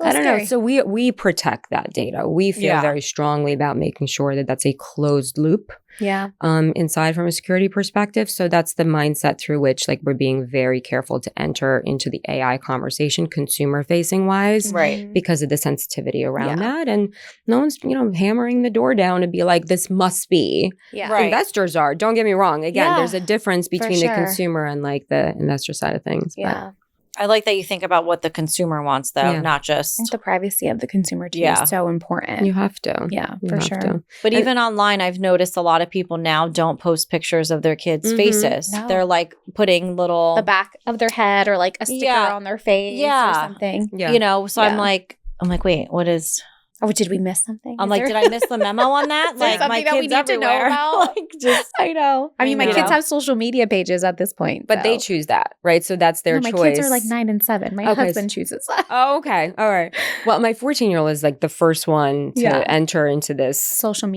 I don't know. So we protect that data. We feel very strongly about making sure that that's a closed loop. Inside from a security perspective. So that's the mindset through which like we're being very careful to enter into the AI conversation consumer facing wise. Right. Because of the sensitivity around that. And no one's, hammering the door down to be like, this must be. Right. Investors are. Don't get me wrong. Again, there's a difference between the consumer and like the investor side of things. Yeah. I like that you think about what the consumer wants, though, not just the privacy of the consumer too is so important. You have to. Yeah, for sure. But even online, I've noticed a lot of people now don't post pictures of their kids' faces. No. They're like putting the back of their head or like a sticker on their face or something. Yeah. So I'm like, wait, what is... Oh, did we miss something? I'm like, did I miss the memo on that? Like, my kids that we need everywhere. to know about? I know. I mean, my kids have social media pages at this point. But they choose that, right? So that's their choice. My kids are like 9 and 7. My husband chooses that. Oh, okay. All right. Well, my 14-year-old is like the first one to enter into this social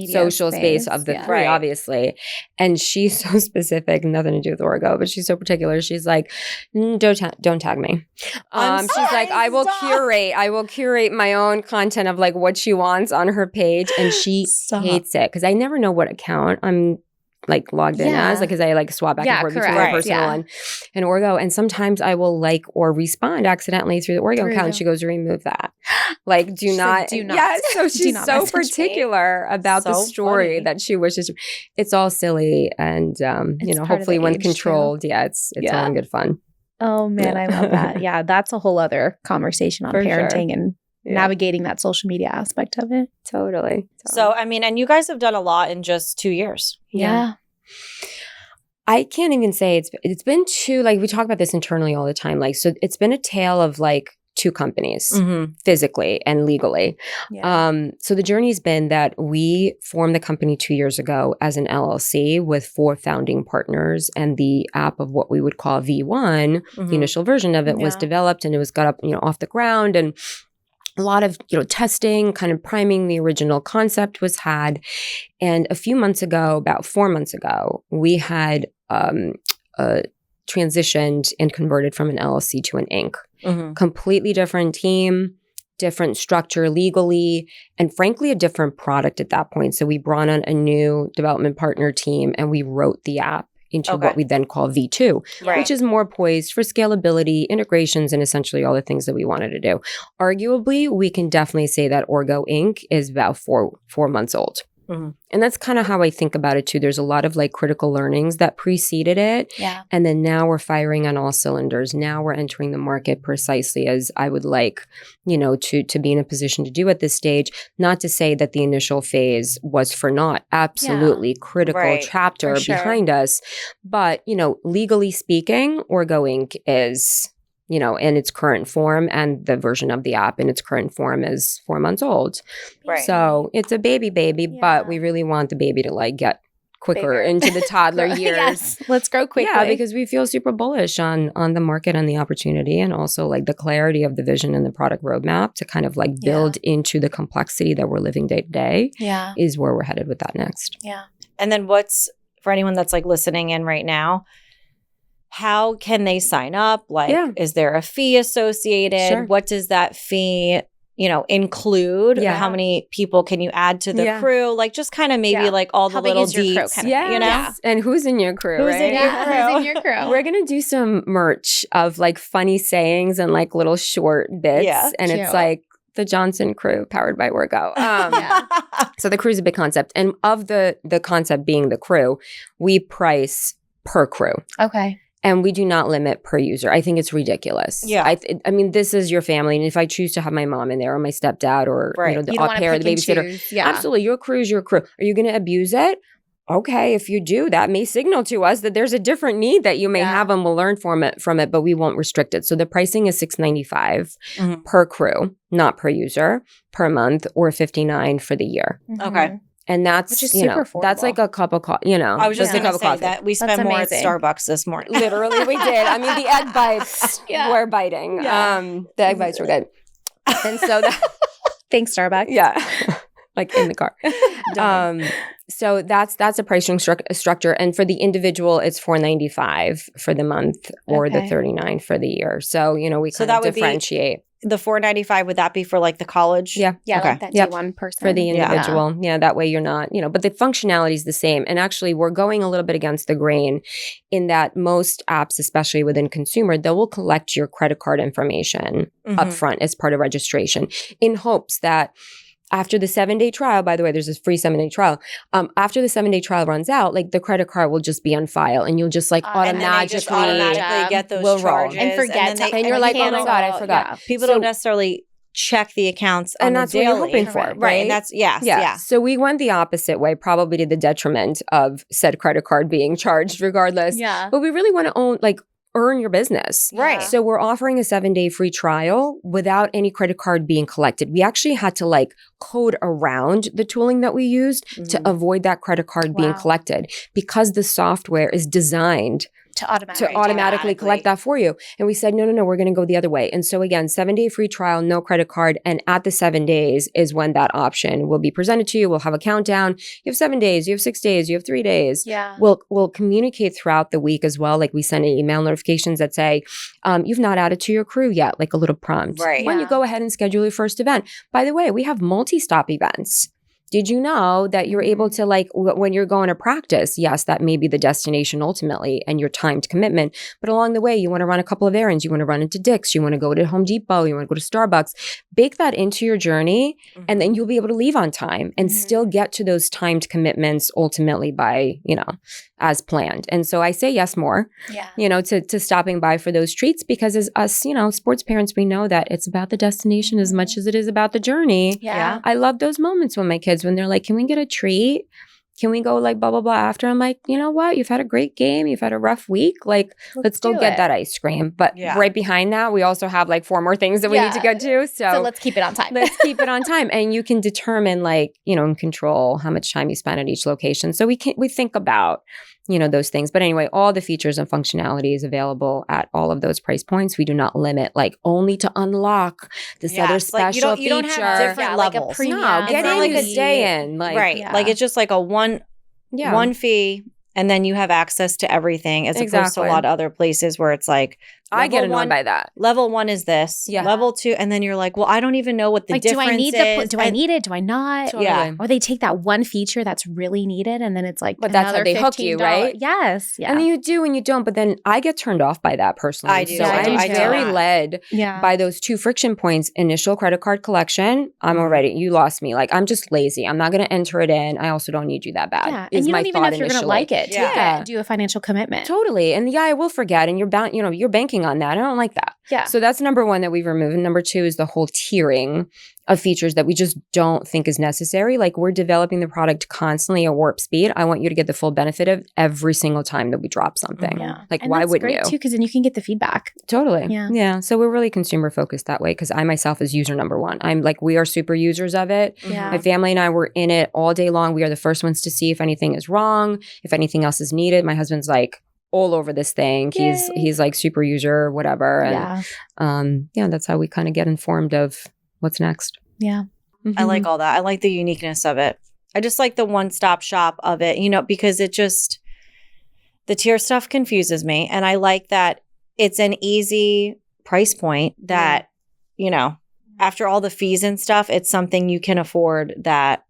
space of the three, obviously. And she's so specific, nothing to do with Orgo, but she's so particular. She's like, don't tag me. She's like, I will curate my own content of like what she wants on her page, and she hates it because I never know what account I'm like logged in as, like, because I like swap back and forth between my personal one and Orgo. And sometimes I will like or respond accidentally through the Orgo account. And she goes, remove that. Like, do not. Yes. So she's so particular about the story that she wishes. It's all silly. And, you know, hopefully when controlled, it's all in good fun. Oh man, I love that. Yeah, that's a whole other conversation on parenting and navigating that social media aspect of it. Totally. So, I mean, and you guys have done a lot in just 2 years. Yeah. I can't even say it's been two, like we talk about this internally all the time. Like, so it's been a tale of like 2 companies physically and legally. Yeah. So the journey's been that we formed the company 2 years ago as an LLC with 4 founding partners, and the app of what we would call V1, the initial version of it was developed, and it was got up, you know, off the ground, and a lot of, you know, testing, kind of priming the original concept was had. And a few months ago, about 4 months ago, we had transitioned and converted from an LLC to an Inc. Completely different team, different structure legally, and frankly, a different product at that point. So we brought on a new development partner team, and we wrote the app into what we then call V2, which is more poised for scalability, integrations, and essentially all the things that we wanted to do. Arguably, we can definitely say that Orgo Inc. is about four months old. And that's kind of how I think about it too. There's a lot of like critical learnings that preceded it. Yeah. And then now we're firing on all cylinders. Now we're entering the market precisely as I would like, you know, to be in a position to do at this stage. Not to say that the initial phase was for naught. Absolutely critical chapter behind us. But, you know, legally speaking, Orgo Inc. is, you know, in its current form, and the version of the app in its current form is 4 months old. Right. So it's a baby, but we really want the baby to like get quicker into the toddler years. Yes, let's grow quickly. Yeah, because we feel super bullish on the market and the opportunity, and also like the clarity of the vision and the product roadmap to kind of like build into the complexity that we're living day to day is where we're headed with that next. Yeah. And then what's, for anyone that's like listening in right now, how can they sign up? Like, is there a fee associated? Sure. What does that fee, you know, include? Yeah. How many people can you add to the crew? Like, just kind of maybe like all the little deets, you know? Yeah. And who's in your crew, who's right? Who's in your crew? We're going to do some merch of like funny sayings and like little short bits. Yeah. And it's like the Johnson crew powered by Orgo. So the crew's a big concept. And of the concept being the crew, we price per crew. Okay. And we do not limit per user. I think it's ridiculous. Yeah. I mean, this is your family. And if I choose to have my mom in there or my stepdad or you know, the au pair, the babysitter. Absolutely. Your crew is your crew. Are you going to abuse it? Okay. If you do, that may signal to us that there's a different need that you may have, and we'll learn from it, but we won't restrict it. So the pricing is $695 per crew, not per user, per month, or $59 for the year. Okay. And that's, which is you know, super that's like a cup of coffee, you know. I was just going to say that we spent more at Starbucks this morning. Literally, we did. I mean, the egg bites were biting. Yeah. The egg bites were good. And so that... Thanks, Starbucks. Yeah. Like in the car. So that's a pricing structure. And for the individual, it's $495 for the month or the $39 for the year. So, you know, we kind of differentiate. The $495, would that be for like the college? Yeah. Yeah. Okay. Like that D1 person. For the individual. Yeah. That way you're not, you know, but the functionality is the same. And actually we're going a little bit against the grain in that most apps, especially within consumer, they will collect your credit card information upfront as part of registration in hopes that after the 7-day trial, by the way, there's this free 7-day trial. After the 7-day trial runs out, like the credit card will just be on file, and you'll just like automatically get those charges and forget. And you're like, oh my God, I forgot. Yeah. People don't necessarily check the accounts on the daily. And that's what you're hoping for, right? And that's, yes. So we went the opposite way, probably to the detriment of said credit card being charged regardless. Yeah. But we really want to earn your business. Right. So we're offering a 7-day free trial without any credit card being collected. We actually had to like code around the tooling that we used to avoid that credit card being collected, because the software is designed to automatically collect that for you. And we said, no, we're going to go the other way. And so again, 7-day free trial, no credit card. And at the 7 days is when that option will be presented to you. We'll have a countdown. You have 7 days, you have 6 days, you have 3 days. Yeah. We'll communicate throughout the week as well. Like we send email notifications that say, you've not added to your crew yet, like a little prompt. Right. When you go ahead and schedule your first event. By the way, we have multi-stop events. did you know that you're able to like, when you're going to practice, yes, that may be the destination ultimately and your timed commitment. But along the way, you want to run a couple of errands. You want to run into Dick's. You want to go to Home Depot. You want to go to Starbucks. Bake that into your journey and then you'll be able to leave on time and still get to those timed commitments ultimately by, as planned. And so I say yes more, to stopping by for those treats because as us, sports parents, we know that it's about the destination as much as it is about the journey. Yeah. I love those moments when my kids, when they're like, can we get a treat? Can we go like blah, blah, blah after? I'm like, you know what? You've had a great game. You've had a rough week. Like, let's go get that ice cream. But right behind that, we also have like 4 more things that we need to go to. So let's keep it on time. Let's keep it on time. And you can determine like, and control how much time you spend at each location. So we think about, those things. But anyway, all the features and functionality is available at all of those price points. We do not limit like only to unlock this other special feature. You don't have different levels. Like a premium. No, get in, like you stay in. Like, right. Yeah. Like it's just like a one fee. And then you have access to everything as opposed to a lot of other places where it's like, I get annoyed by that. Level 1 is this. Yeah. Level 2. And then you're like, well, I don't even know what the difference is. Do I need it? Do I not? Totally. Yeah. Or they take that one feature that's really needed and then it's like, but that's how they hook you, right? Yes. Yeah. And then you do and you don't. But then I get turned off by that personally. I do. So I do I'm too. very led Yeah. by those 2 friction points. Initial credit card collection. I'm already, you lost me. Like, I'm just lazy. I'm not going to enter it in. I also don't need you that bad. Yeah. Is And you my don't even know thought if you're going to initially. like it. Yeah. Do a financial commitment. Totally. And I will forget. And you're bound, you're banking on that. I don't like that. Yeah. So that's number 1 that we've removed. And number 2 is the whole tiering of features that we just don't think is necessary. Like, we're developing the product constantly at warp speed. I want you to get the full benefit of every single time that we drop something. Yeah. Like, And why that's wouldn't great you? too, because then you can get the feedback. Totally. Yeah. Yeah. So we're really consumer focused that way because I myself is user number 1. I'm like, we are super users of it. Yeah. My family and I were in it all day long. We are the first ones to see if anything is wrong, if anything else is needed. My husband's like all over this thing. Yay. He's like super user, whatever. And that's how we kind of get informed of what's next. Yeah. I like all that. I like the uniqueness of it. I just like the one-stop shop of it, because it just, the tier stuff confuses me. And I like that it's an easy price point that, after all the fees and stuff, it's something you can afford that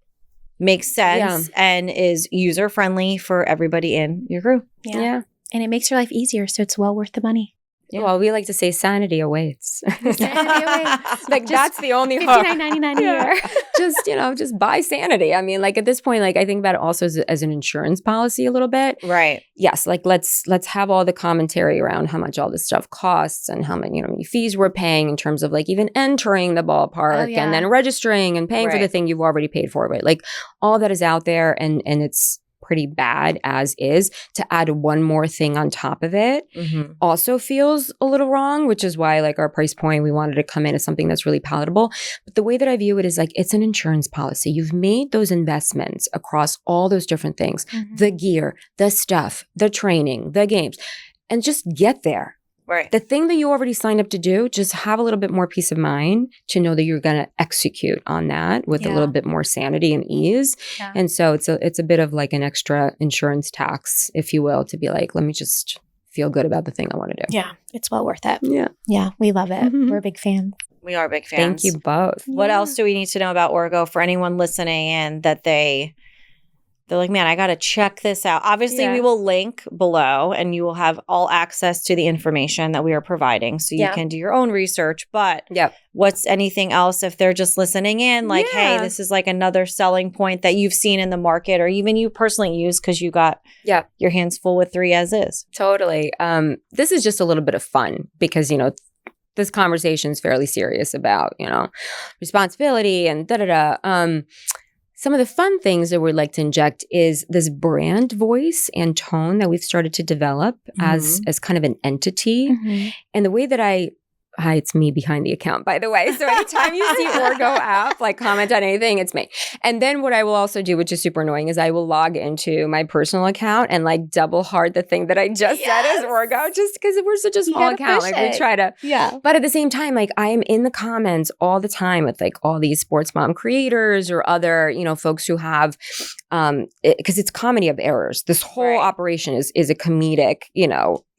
makes sense and is user-friendly for everybody in your crew. Yeah. And it makes your life easier, so it's well worth the money. Yeah. Well, we like to say sanity awaits. Sanity awaits. Like, that's the only hook. $59.99 a year. just buy sanity. I mean, like, at this point, like, I think about it also as an insurance policy a little bit. Right. Yes, like let's have all the commentary around how much all this stuff costs and how many fees we're paying in terms of like even entering the ballpark and then registering and paying for the thing you've already paid for. Right, like all that is out there, and it's pretty bad as is. To add one more thing on top of it also feels a little wrong, which is why like our price point, we wanted to come in as something that's really palatable. But the way that I view it is like, it's an insurance policy. You've made those investments across all those different things, the gear, the stuff, the training, the games, and just get there. Right. The thing that you already signed up to do, just have a little bit more peace of mind to know that you're going to execute on that with a little bit more sanity and ease. Yeah. And so it's a bit of like an extra insurance tax, if you will, to be like, let me just feel good about the thing I want to do. Yeah. It's well worth it. Yeah. Yeah. We love it. Mhm. We're big fans. We are big fans. Thank you both. What else do we need to know about Orgo for anyone listening in that they're like, man, I got to check this out. Obviously, we will link below and you will have all access to the information that we are providing. So you can do your own research. But what's anything else if they're just listening in? Like, hey, this is like another selling point that you've seen in the market or even you personally use because you got your hands full with 3 as is. Totally. This is just a little bit of fun because, this conversation is fairly serious about, responsibility and da-da-da. Some of the fun things that we'd like to inject is this brand voice and tone that we've started to develop as kind of an entity. And the way that hi, it's me behind the account, by the way. So anytime you see Orgo app, like comment on anything, it's me. And then what I will also do, which is super annoying, is I will log into my personal account and like double heart the thing that I just said as Orgo, just because we're such a small account. Like we try to, but at the same time, like I am in the comments all the time with like all these sports mom creators or other, folks who have, because it's comedy of errors. This whole operation is a comedic,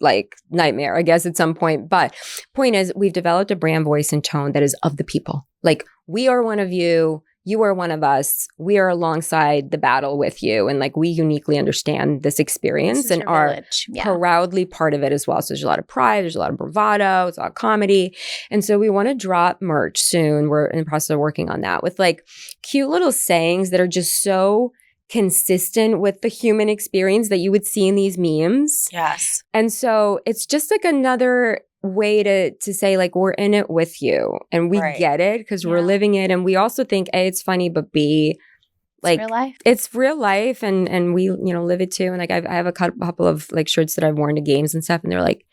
like nightmare, I guess, at some point. But point is, we've developed a brand voice and tone that is of the people. Like, we are one of you you are one of us. We are alongside the battle with you. And like, we uniquely understand this experience and are proudly part of it as well. So there's a lot of pride, there's a lot of bravado, it's a lot of comedy. And so we want to drop merch soon. We're in the process of working on that with like cute little sayings that are just so consistent with the human experience that you would see in these memes. Yes. And so it's just like another way to say like, we're in it with you and we get it because we're living it. And we also think A, it's funny, but B, like it's real life and we, live it too. And like, I have a couple of like shirts that I've worn to games and stuff. And they're like,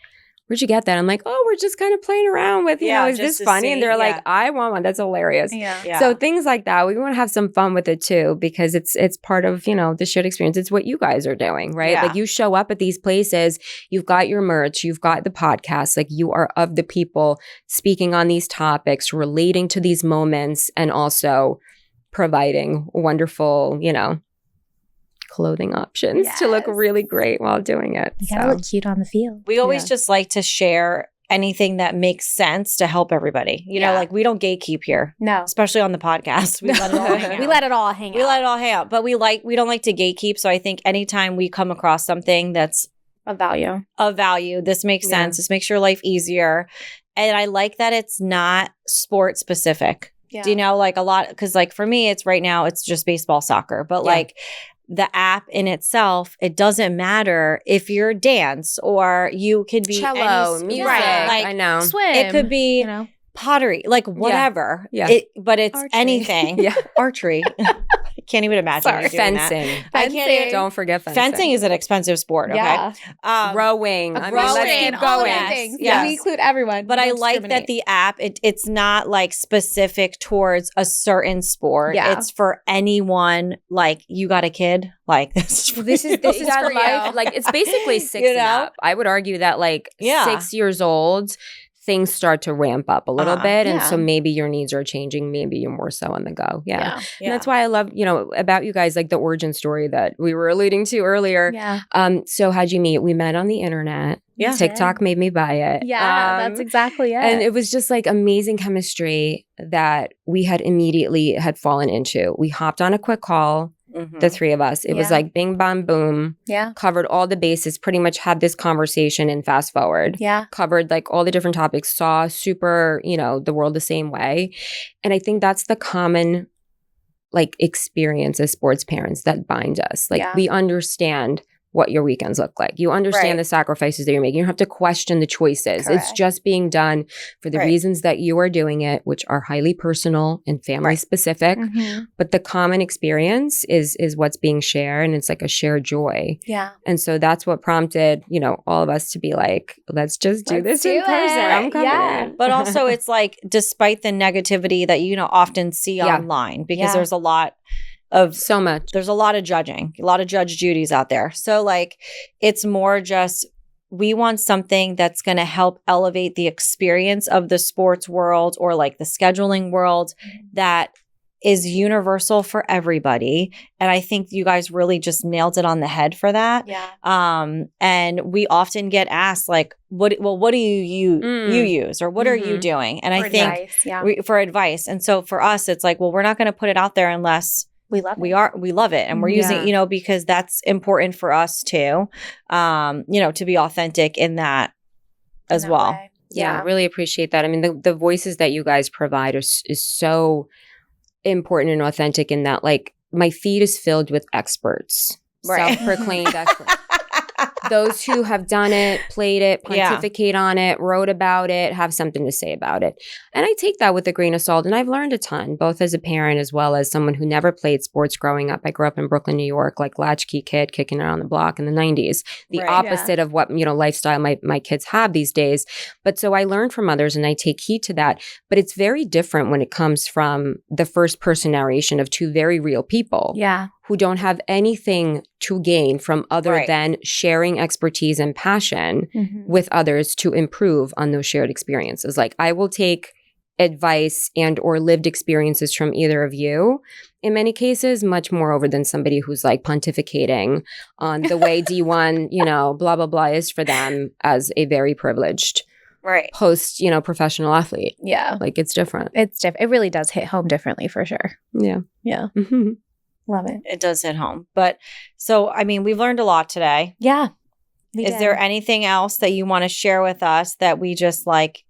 where'd you get that? I'm like, oh, we're just kind of playing around with, is this funny? And they're like, I want one. That's hilarious. Yeah. So things like that, we want to have some fun with it too, because it's part of, the shared experience. It's what you guys are doing, right? Yeah. Like you show up at these places, you've got your merch, you've got the podcast, like you are of the people speaking on these topics, relating to these moments, and also providing wonderful, clothing options to look really great while doing it. You gotta look cute on the field. We always just like to share anything that makes sense to help everybody. You know, like we don't gatekeep here. No. Especially on the podcast. We let it all hang out. We let it all hang out. We let it all hang out. But we don't like to gatekeep. So I think anytime we come across something that's of value, this makes sense. This makes your life easier. And I like that it's not sport specific. Yeah. Do you know, like a lot, because like for me, it's right now, it's just baseball, soccer. But like the app in itself, it doesn't matter if you're dance or you could be cello, music. Right, like, I know. Swim. it could be pottery, like whatever. Yeah. But it's Archery. anything. Archery. I can't even imagine you doing fencing. that. I can't even. Don't forget fencing. Fencing is an expensive sport. Okay. Yeah. Rowing. I mean, let's keep all going. of the things. Yes. We include everyone. But I like that the app, it's not like specific towards a certain sport. Yeah. It's for anyone. Like you got a kid, like this is for This is This is for you. like it's basically 6 and up. I would argue that like 6 years old, things start to ramp up a little bit. And so maybe your needs are changing. Maybe you're more so on the go. Yeah. And that's why I love, about you guys, like the origin story that we were alluding to earlier. Yeah. So how'd you meet? We met on the internet. Yeah. TikTok made me buy it. Yeah, that's exactly it. And it was just like amazing chemistry that we had immediately fallen into. We hopped on a quick call. The three of us. It was like bing, bam, boom. Yeah. Covered all the bases, pretty much had this conversation and fast forward. Yeah. Covered like all the different topics, saw super, the world the same way. And I think that's the common like experience as sports parents that bind us. Like we understand what your weekends look like. You understand the sacrifices that you're making. You don't have to question the choices. Correct. It's just being done for the reasons that you are doing it, which are highly personal and family specific. But the common experience is what's being shared, and it's like a shared joy. Yeah. And so that's what prompted, all of us to be like, let's just do this in person. I'm coming in. But also it's like, despite the negativity that, often see online, because there's a lot of so much. There's a lot of judging, a lot of Judge Judys out there. So like, it's more just, we want something that's going to help elevate the experience of the sports world or like the scheduling world that is universal for everybody. And I think you guys really just nailed it on the head for that. Yeah. And we often get asked like, what do you use, or what are you doing? And I think for advice. And so for us, it's like, well, we're not going to put it out there unless we love it, and we're using, because that's important for us too, to be authentic in that as well. Way. Yeah, really appreciate that. I mean, the voices that you guys provide is so important and authentic in that, like, my feed is filled with experts, self-proclaimed experts. Those who have done it, played it, pontificate on it, wrote about it, have something to say about it. And I take that with a grain of salt. And I've learned a ton, both as a parent as well as someone who never played sports growing up. I grew up in Brooklyn, New York, like latchkey kid kicking around the block in the 90s. The opposite of what, lifestyle my kids have these days. But so I learned from others and I take heed to that. But it's very different when it comes from the first person narration of two very real people. Yeah. Who don't have anything to gain from other than sharing expertise and passion with others to improve on those shared experiences. Like, I will take advice and or lived experiences from either of you, in many cases, much more over than somebody who's like pontificating on the way D1, blah, blah, blah is for them as a very privileged Right. post, professional athlete. Yeah. Like it's different. It's different. It really does hit home differently for sure. Yeah. Yeah. Love it. It does hit home. But so, I mean, we've learned a lot today. Yeah. Is there anything else that you want to share with us that we just like?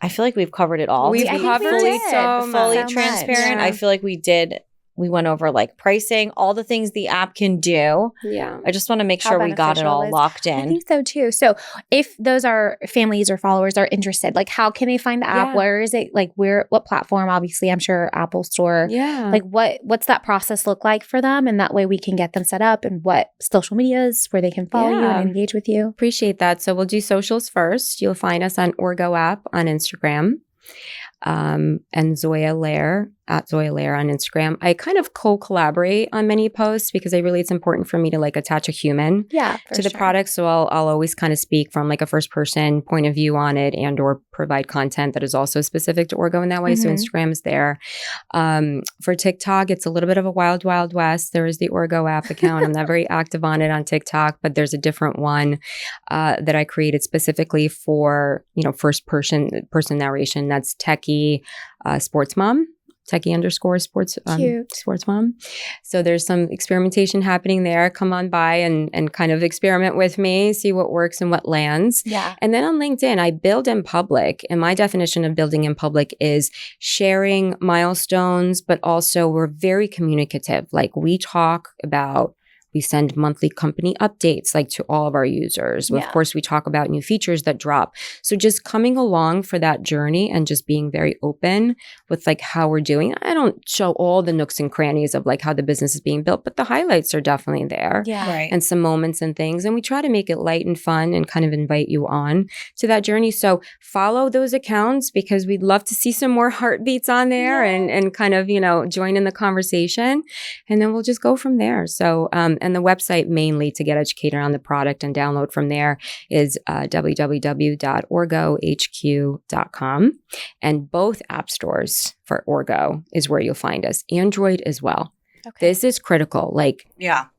I feel like we've covered it all. We've To be covered fully, so fully much. transparent. Yeah. I feel like we did. We went over like pricing, all the things the app can do. Yeah. I just want to make How sure we got it beneficial all it is. locked I in. think so too. So if those are families or followers are interested, like how can they find the app? Yeah. Where is it? Like what platform? Obviously, I'm sure Apple Store. Yeah. Like what's that process look like for them? And that way we can get them set up and what social medias where they can follow you Yeah. and engage with you. Appreciate that. So we'll do socials first. You'll find us on Orgo app on Instagram. And Zoya Lehrer at Zoya Lehrer on Instagram. I kind of co-collaborate on many posts because it's important for me to like attach a human Yeah. to the product. So I'll always kind of speak from like a first person point of view on it and or provide content that is also specific to Orgo in that way. So Instagram is there. For TikTok, it's a little bit of a wild, wild west. There is the Orgo app account. I'm not very active on it on TikTok, but there's a different one that I created specifically for, first person narration. That's Techie Sports Mom. Techie_sports Cute. sports mom. So there's some experimentation happening there. Come on by and kind of experiment with me, see what works and what lands. Yeah. And then on LinkedIn, I build in public. And my definition of building in public is sharing milestones, but also we're very communicative. Like we send monthly company updates like to all of our users. Yeah. Of course, we talk about new features that drop. So just coming along for that journey and just being very open with like how we're doing. I don't show all the nooks and crannies of like how the business is being built, but the highlights are definitely there. Yeah. Right. And some moments and things. And we try to make it light and fun and kind of invite you on to that journey. So follow those accounts because we'd love to see some more heartbeats on there and kind of, join in the conversation. And then we'll just go from there. So, and the website mainly to get educated on the product and download from there is www.orgohq.com. And both app stores for Orgo is where you'll find us. Android as well. Okay. This is critical. Like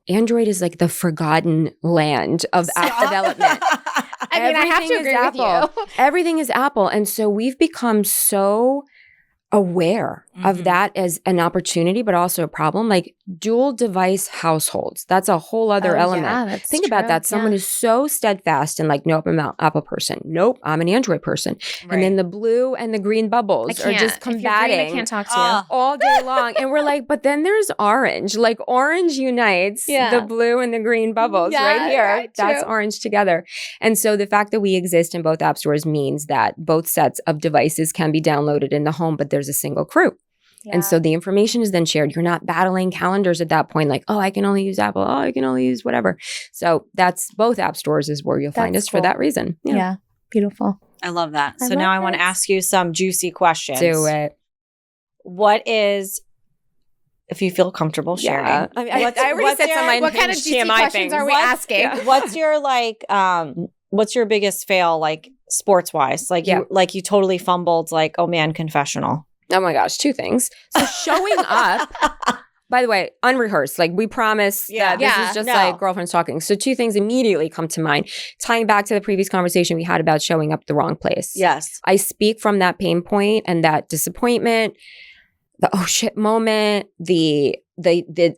Android is like the forgotten land of app development. I mean, I have to agree with you. Everything is Apple. And so we've become so aware of that as an opportunity, but also a problem. Like dual device households. That's a whole other element. Yeah, Think about that. Someone is so steadfast and like, nope, I'm an Apple person. Nope, I'm an Android person. Right. And then the blue and the green bubbles are just combating. I can't talk to you. All day long. And we're like, but then there's orange. Like orange unites the blue and the green bubbles right here. Right, that's true. orange together. And so the fact that we exist in both app stores means that both sets of devices can be downloaded in the home, but there's a single crew. And so the information is then shared. You're not battling calendars at that point, like, oh, I can only use Apple. Oh, I can only use whatever. So that's both app stores is where you'll find us for that reason. Yeah. Beautiful. I love that. So love now I want to this. ask you some juicy questions. Do it. What is, if you feel comfortable sharing, I already said some of my What kind of unhinged juicy TMI questions things. are we asking? what's your like, what's your biggest fail, like sports wise? Like you totally fumbled, like, oh man, confessional. Oh my gosh, two things. So showing up, by the way, unrehearsed. Like we promise that this is just like girlfriends talking. So two things immediately come to mind. Tying back to the previous conversation we had about showing up the wrong place. Yes. I speak from that pain point and that disappointment, the oh shit moment, the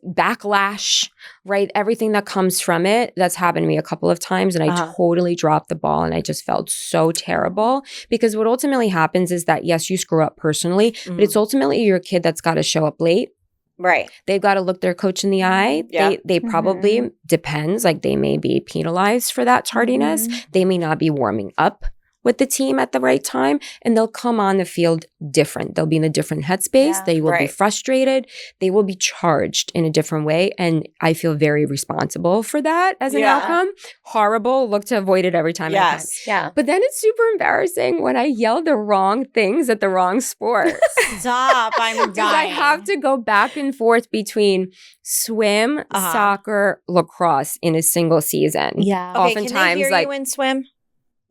backlash, right? Everything that comes from it. That's happened to me a couple of times and I totally dropped the ball and I just felt so terrible because what ultimately happens is that yes, you screw up personally, but it's ultimately your kid that's got to show up late. Right. They've got to look their coach in the eye. Yep. They probably, depends, like they may be penalized for that tardiness. They may not be warming up with the team at the right time and they'll come on the field different. They'll be in a different headspace. Yeah. They will be frustrated. They will be charged in a different way. And I feel very responsible for that as an outcome. Horrible. Look to avoid it every time I can. Yeah. But then it's super embarrassing when I yell the wrong things at the wrong sport. Stop. I'm dying. Because I have to go back and forth between swim, soccer, lacrosse in a single season. Yeah. Okay, Oftentimes, can they hear like you in swim?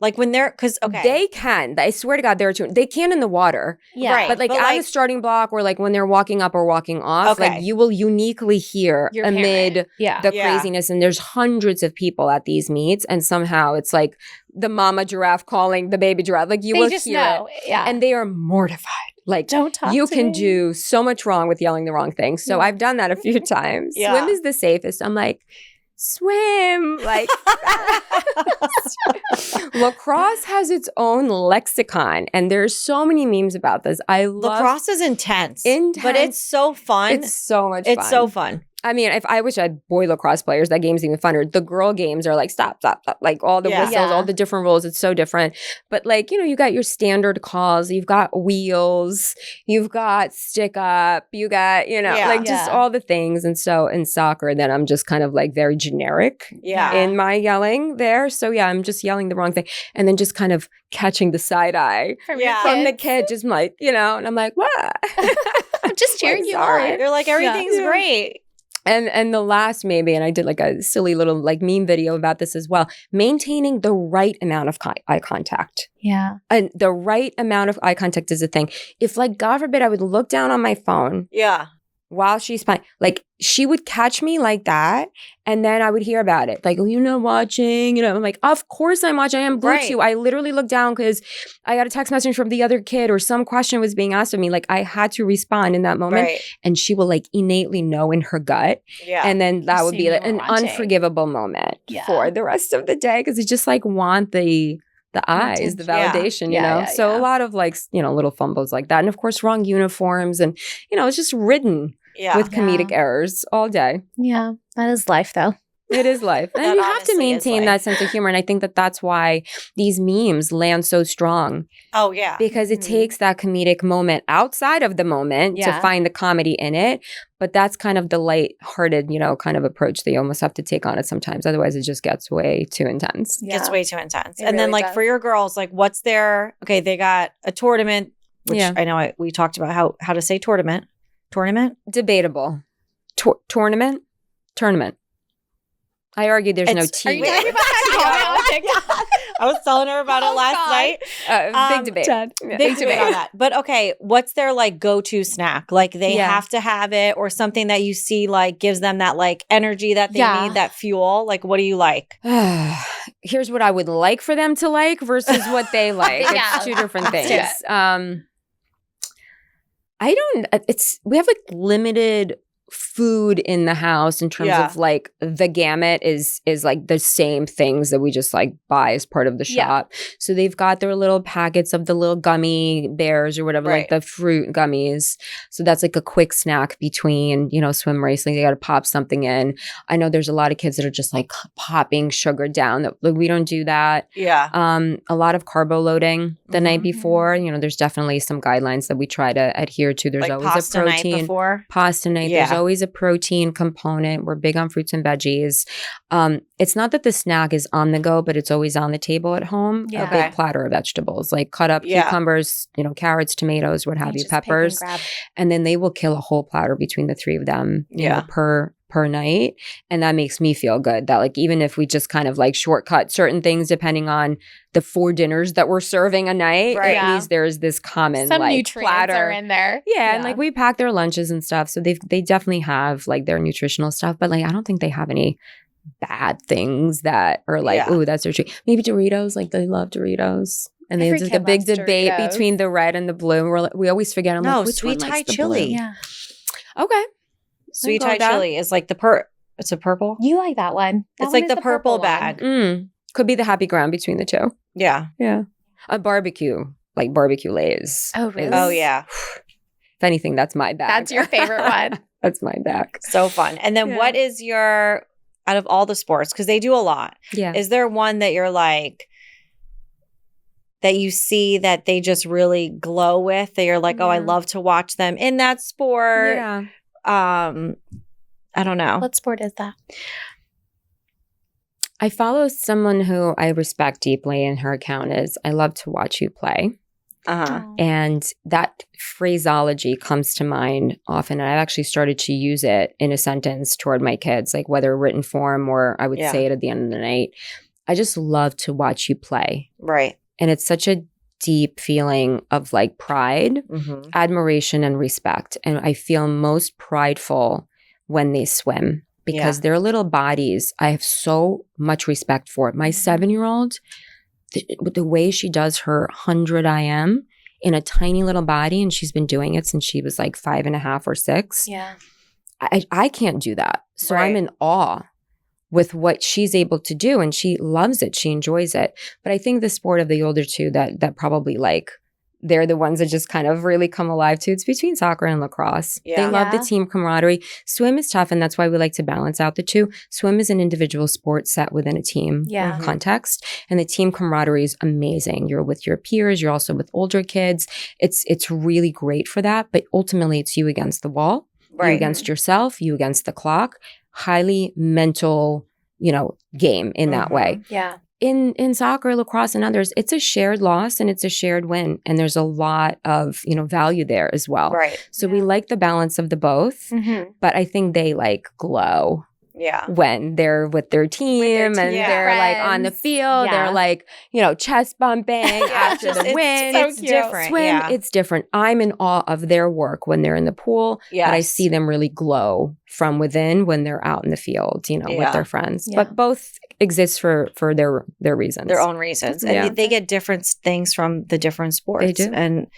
Like when they're, because, okay. They can. I swear to God, they can in the water. Yeah. Right. But like But, at like- the starting block or like when they're walking up or walking off, Okay. like you will uniquely hear Your amid parent. Yeah. the Yeah. craziness. And there's hundreds of people at these meets. And somehow it's like the mama giraffe calling the baby giraffe. Like you They will just hear know. it. Yeah. And they are mortified. Like don't talk you to can me. do so much wrong with yelling the wrong thing. So Yeah. I've done that a few times. Yeah. Swim is the safest. I'm like, swim. Like lacrosse has its own lexicon. And there's so many memes about this. I love Lacrosse is intense. But Intense. it's so fun. It's so much It's fun. so fun. I mean, if I wish I had boy lacrosse players, that game's even funner. The girl games are like stop. Like all the Yeah. whistles, Yeah. all the different rules. It's so different. But like, you got your standard calls. You've got wheels. You've got stick up. You got, Yeah. like just Yeah. all the things. And so in soccer, then I'm just kind of like very generic Yeah. in my yelling there. So yeah, I'm just yelling the wrong thing. And then just kind of catching the side eye From Yeah. from the kids. kid, just like, and I'm like, what? I'm just cheering you sorry. on. They're like, everything's Yeah. great. And the last maybe, and I did like a silly little like meme video about this as well, maintaining the right amount of eye contact. Yeah. And the right amount of eye contact is a thing. If like, God forbid, I would look down on my phone Yeah. while she's playing, like she would catch me like that. And then I would hear about it. Like, oh, you're not watching. I'm like, of course I'm watching. I am glued Right. to. I literally looked down because I got a text message from the other kid or some question was being asked of me. Like I had to respond in that moment. Right. And she will like innately know in her gut. Yeah. And then that You would see be you like, were an watching. unforgivable moment Yeah. for the rest of the day because it's just like want the eyes, the Yeah. validation, Yeah, yeah, So yeah. a lot of like, little fumbles like that. And of course, wrong uniforms. And, it's just ridden yeah. with comedic errors all day. Yeah. That is life, though. It is life. And That you have to honestly is maintain life. that sense of humor. And I think that that's why these memes land so strong Oh, yeah. because it Mhm. takes that comedic moment outside of the moment to Yeah. find the comedy in it. But that's kind of the lighthearted, kind of approach that you almost have to take on it sometimes. Otherwise, it just gets way too intense. Gets way too intense. It And then really like does. for your girls, like what's their, okay, they got a tournament, which Yeah. I know we talked about how to say tournament. Debatable. Tournament? I argue there's no It's- T. Are you talking about that comment on TikTok? I was telling her about it Oh, last God. night. Big debate. Ted. Yeah. Big debate on that. But okay, what's their like go-to snack? Like they Yeah. have to have it or something that you see like gives them that like energy that they Yeah. need, that fuel. Like what do you like? Here's what I would like for them to like versus what they like. Yeah. It's two different Let's do things. We have like limited food in the house in terms Yeah. of like the gamut is like the same things that we just like buy as part of the Yeah. shop. So they've got their little packets of the little gummy bears or whatever, Right. like the fruit gummies. So that's like a quick snack between, swim racing. They got to pop something in. I know there's a lot of kids that are just like popping sugar down. Like we don't do that. Yeah. A lot of carbo loading the night Mhm. before. There's definitely some guidelines that we try to adhere to. There's Like always pasta a night protein. before. Pasta night. Yeah. There's always a protein component. We're big on fruits and veggies. It's not that the snack is on the go, but it's always on the table at home. Yeah. A Okay. big platter of vegetables, like cut up Yeah. cucumbers, carrots, tomatoes, what have you, Just pick and peppers. grab. And then they will kill a whole platter between the three of them, Yeah. per night. And that makes me feel good that like even if we just kind of like shortcut certain things depending on the 4 dinners that we're serving a night, Right. at Yeah. least there's this common Some like nutrients platter. are in there. Yeah, and like we pack their lunches and stuff. So they definitely have like their nutritional stuff, but like I don't think they have any bad things that are like, Yeah. ooh, that's their treat. Maybe Doritos, like they love Doritos. And Every there's like a kid big loves debate Doritos. between the red and the blue. We always forget. I'm No, like, which sweet one Thai likes the chili. blue? Yeah. Okay. Sweet go Thai with that. chili is like it's a purple. You like that one. That It's one like is the purple one. bag. Could be the happy ground between the two. Yeah. Yeah. A barbecue, like barbecue lays. Oh, really? Oh yeah. If anything, that's my bag. That's your favorite one. That's my bag. So fun. And then Yeah. what is your out of all the sports, because they do a lot, Yeah. is there one that you're like that you see that they just really glow with, that you're like, oh, I Yeah. love to watch them in that sport? Yeah. I don't know. What sport is that? I follow someone who I respect deeply, and her account is I love to watch you play. Uh-huh. And that phraseology comes to mind often. And I've actually started to use it in a sentence toward my kids, like whether written form or I would Yeah. say it at the end of the night. I just love to watch you play. Right. And it's such a deep feeling of like pride, Mm-hmm. admiration, and respect. And I feel most prideful when they swim because their little bodies, I have so much respect for. My 7-year-old, the way she does her 100 IM in a tiny little body, and she's been doing it since she was like 5.5 or 6. Yeah. I can't do that. So Right. I'm in awe with what she's able to do, and she loves it. She enjoys it. But I think the sport of the older two that probably like, they're the ones that just kind of really come alive to. It's between soccer and lacrosse. Yeah. They love the Yeah. team camaraderie. Swim is tough, and that's why we like to balance out the two. Swim is an individual sport set within a team Yeah. Mhm. context, and the team camaraderie is amazing. You're with your peers. You're also with older kids. It's really great for that. But ultimately, it's you against the wall, you Right. against yourself, you against the clock. Highly mental, game in that Mhm. way. Yeah. In soccer, lacrosse, and others, it's a shared loss and it's a shared win. And there's a lot of, value there as well. Right. So we like the balance of the both, Mm-hmm. but I think they like glow Yeah. when they're with their team and team they're like on the friends. field. Yeah. They're like, chest bumping after the win. It's different. Swim, Yeah. it's different. I'm in awe of their work when they're in the pool, but I Yes. see them really glow from within when they're out in the field, with Yeah. their friends. Yeah. But both exist for their reasons. Their own reasons. And Yeah. they get different things from the different sports. They do. And,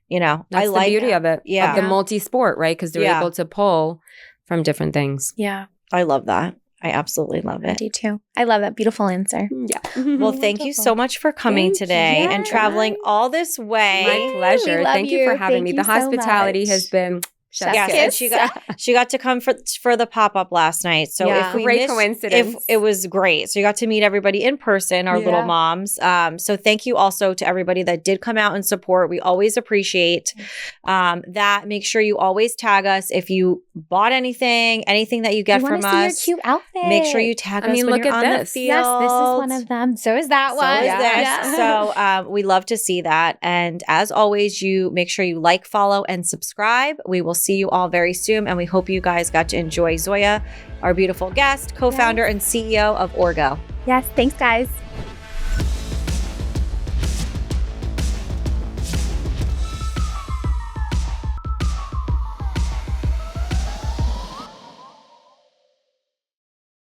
That's I like the beauty of it. Yeah. Of the multi-sport, right? Because they're Yeah. able to pull from different things. Yeah. I love that. I absolutely love I it. do too. I love that. Beautiful answer. Yeah. Well, thank you so much for coming Thank today you. and traveling all this way. My pleasure. We love Thank you for you. having me. Thank The you so hospitality much. has been chef's Chef's Yes, kiss. and she got to come for the pop-up last night. So Yeah. if we Great missed, coincidence. if it was great. So you got to meet everybody in person, our little Yeah. moms. So thank you also to everybody that did come out and support. We always appreciate that. Make sure you always tag us if you bought anything that you get We from wanna us. see your cute outfit. Make sure you tag us when look you're at on this. the field. Yes, this is one of them. So is that So one. is Yeah. this. So we love to see that. And as always, you make sure you like, follow, and subscribe. We will see you all very soon. And we hope you guys got to enjoy Zoya, our beautiful guest, co-founder and CEO of Orgo. Yes. Thanks, guys.